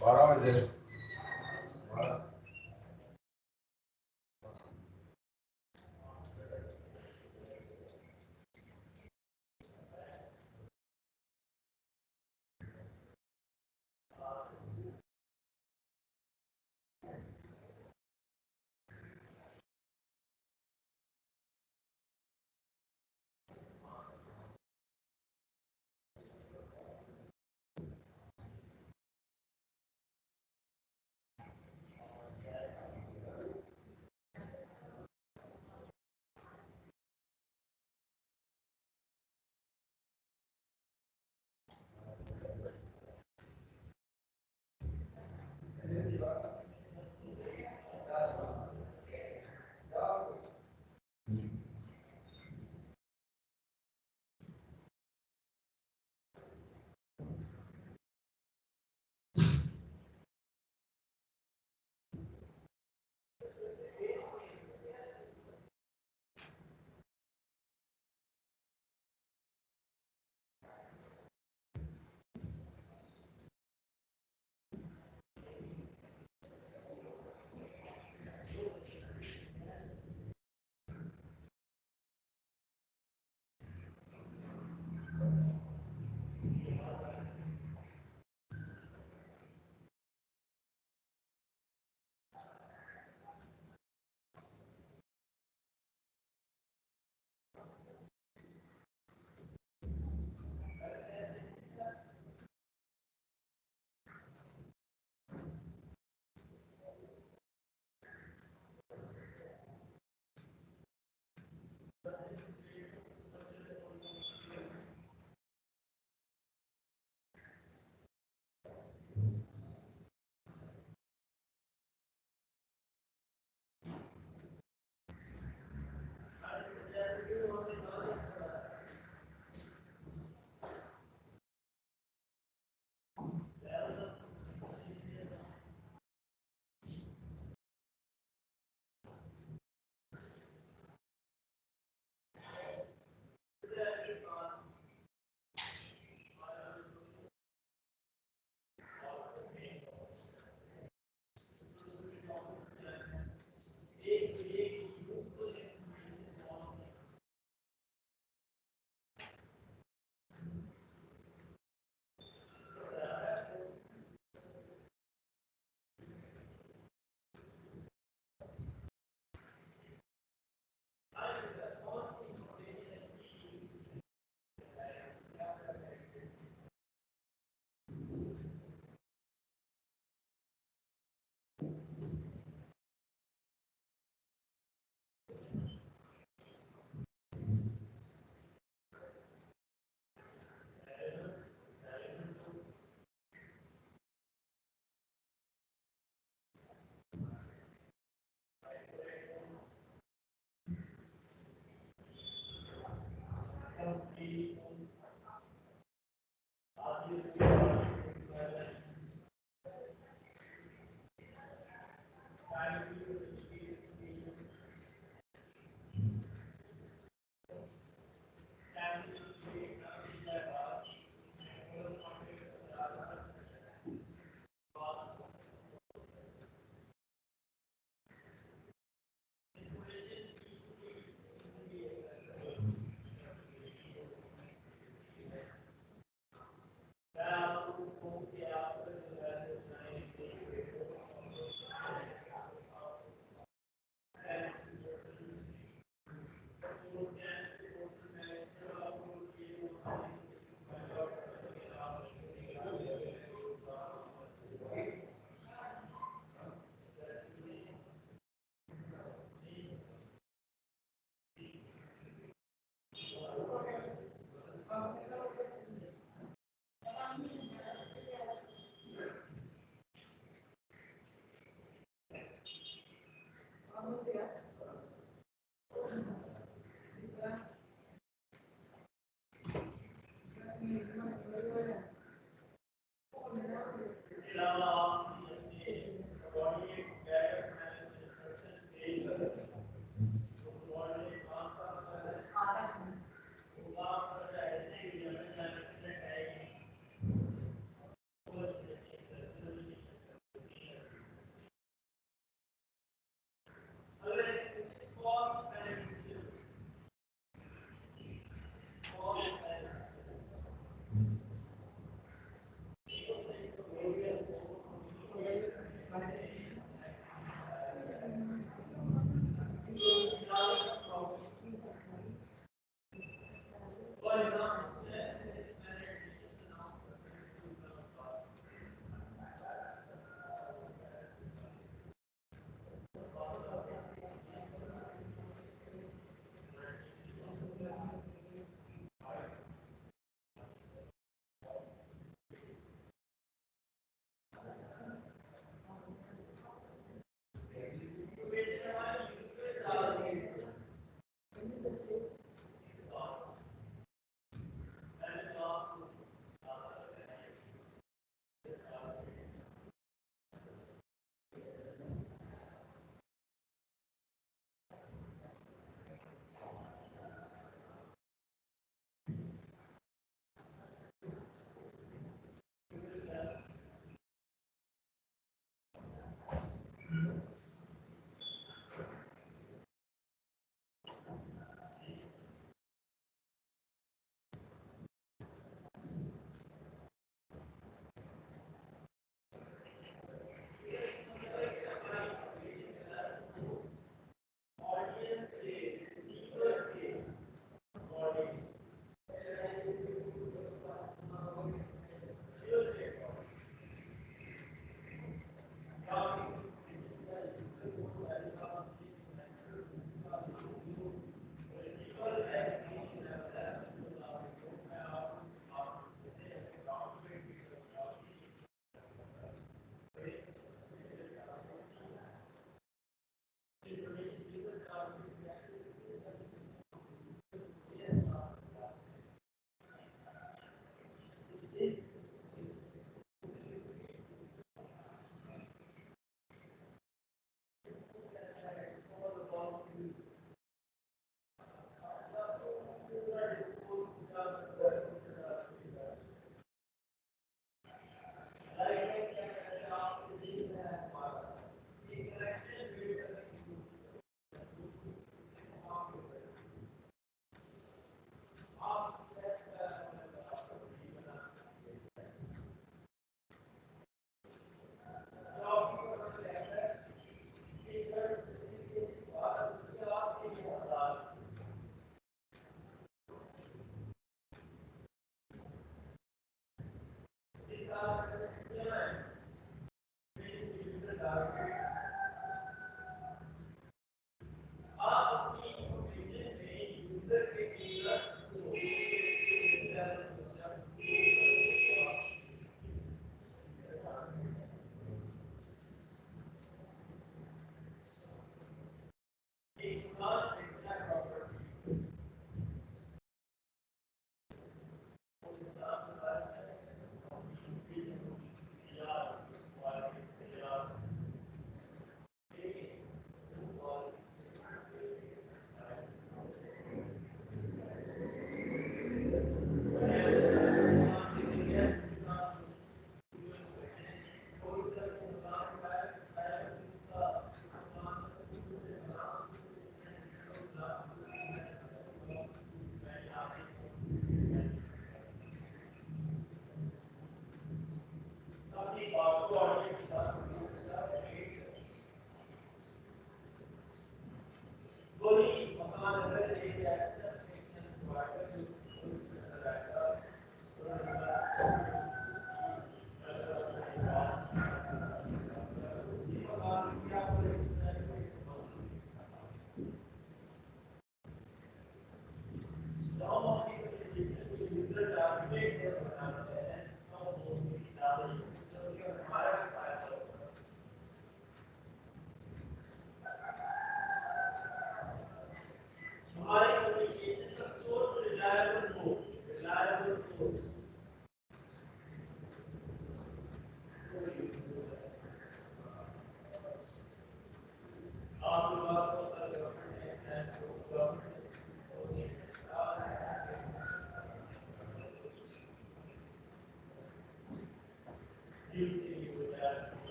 12 बजे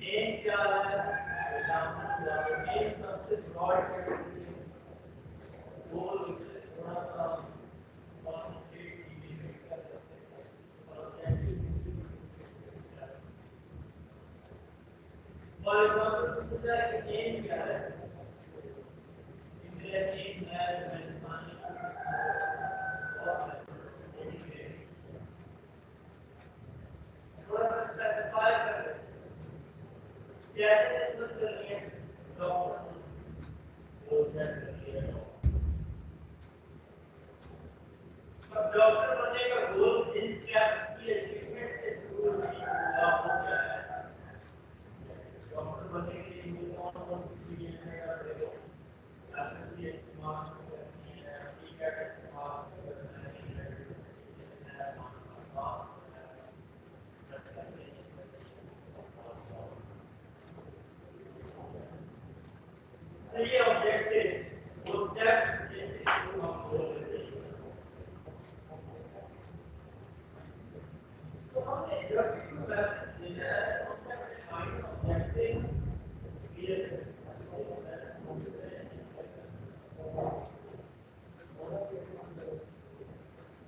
एम क्या है, एम सबसे ब्रॉड कैटेगरी है, वो थोड़ा सा फॉर एग्जाम्पल पूछा है कि एम क्या है, एम है थोड़ा सा स्पेसिफाई कर कैसे इसमें करिए डॉक्टर वो क्या करिए अब डॉक्टर बनने का गोल इन क्या की अचीवमेंट से शुरू होती है डॉक्टर बनने के लिए कौन सी चीजें करेगा एसएससी इस्तेमाल करनी है टीका का इस्तेमाल करना है ये ऑब्जेक्टिव वो टेस्ट जैसे हम बोल रहे हैं तो हमने जब भी मैसेज दिया है उसमें find objective clear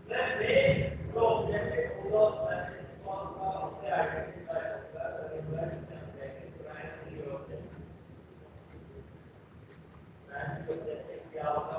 Let me go objective over message कौन सा उससे आइडेंटिफाई होगा क्या होगा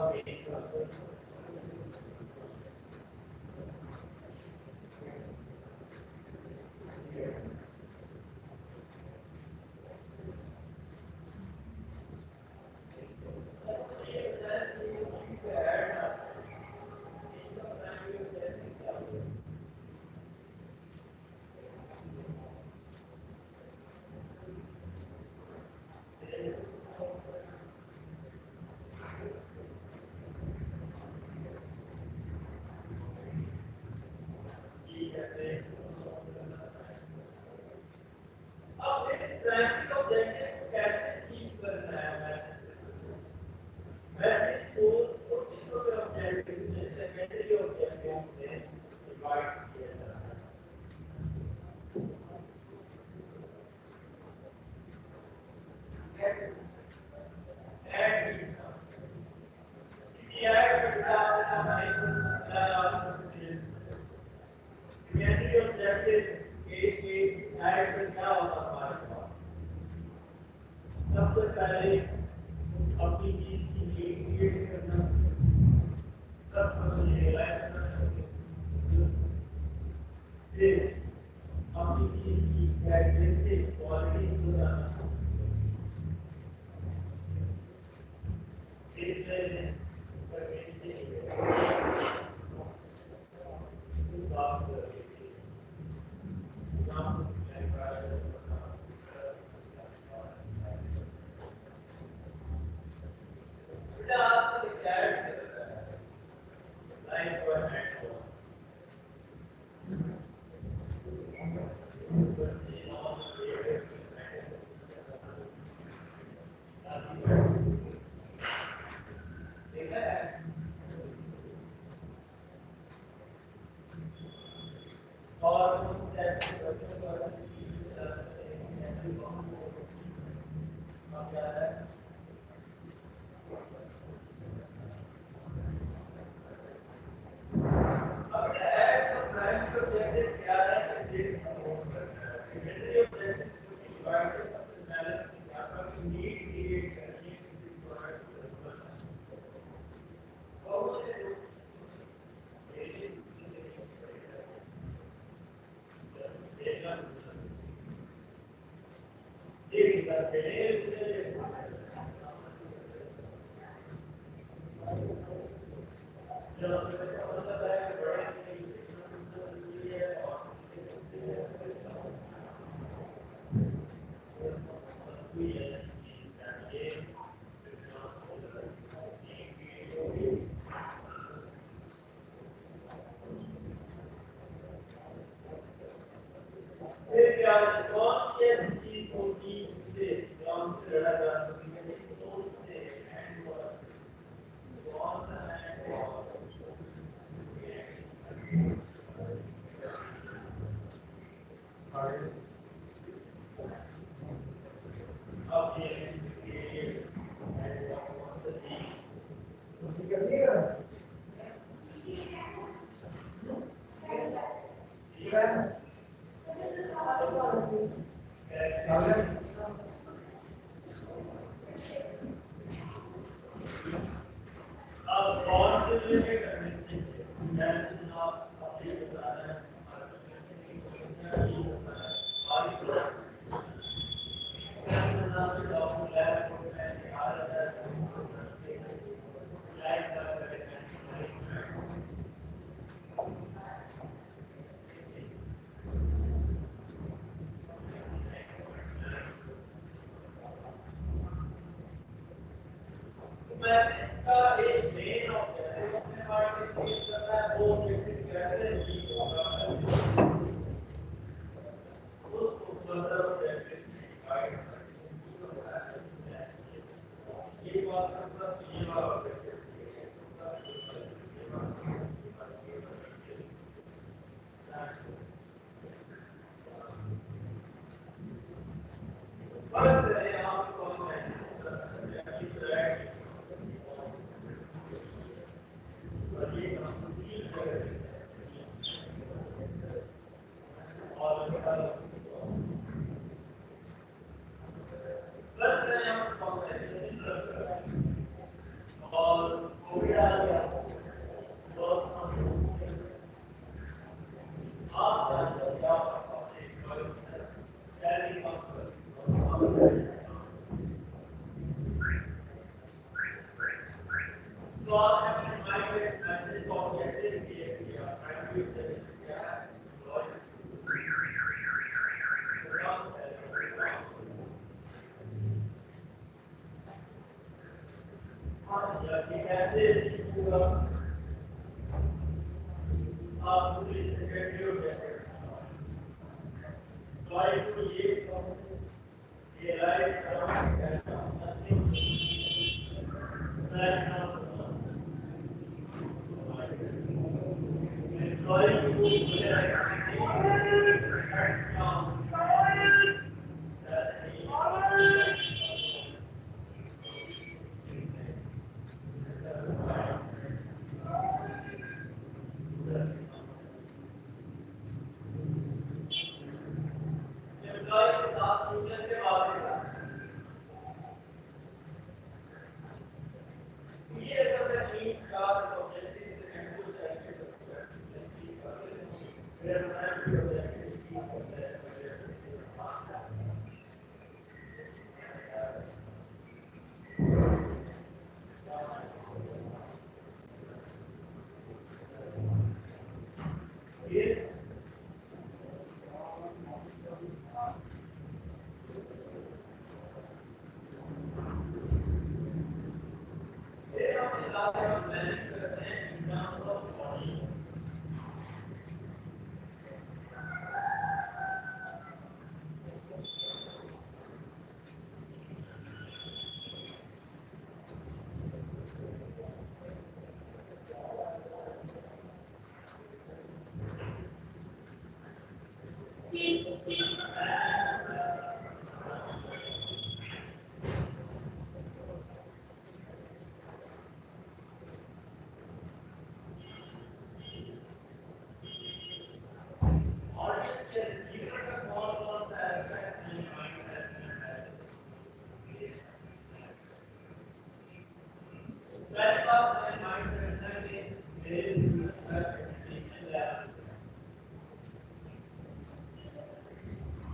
अब इस प्राइमरी ऑब्जेक्टिव कैसे ठीक करना है मैसेज को छोटे छोटे ऑब्जेक्टिव में सेकेंडरी ऑब्जेक्टिव में डिवाइड किया जाता है सेकेंडरी ऑब्जेक्टिव एक ऐड में क्या होता है हमारे पास सबसे पहले अपनी चीज की नीड क्रिएट करना कस्टमर रियलाइज करना फिर अपनी चीज की कैरेक्टरिस्टिक क्वालिटीज को जानना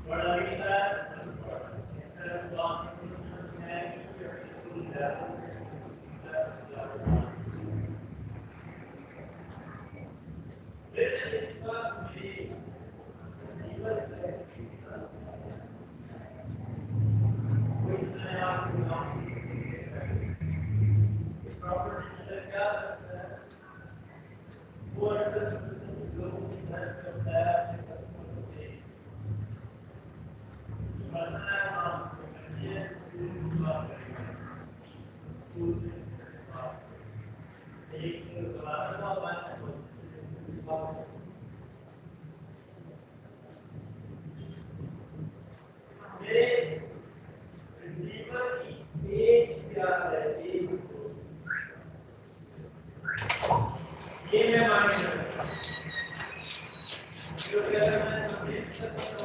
But Thank you.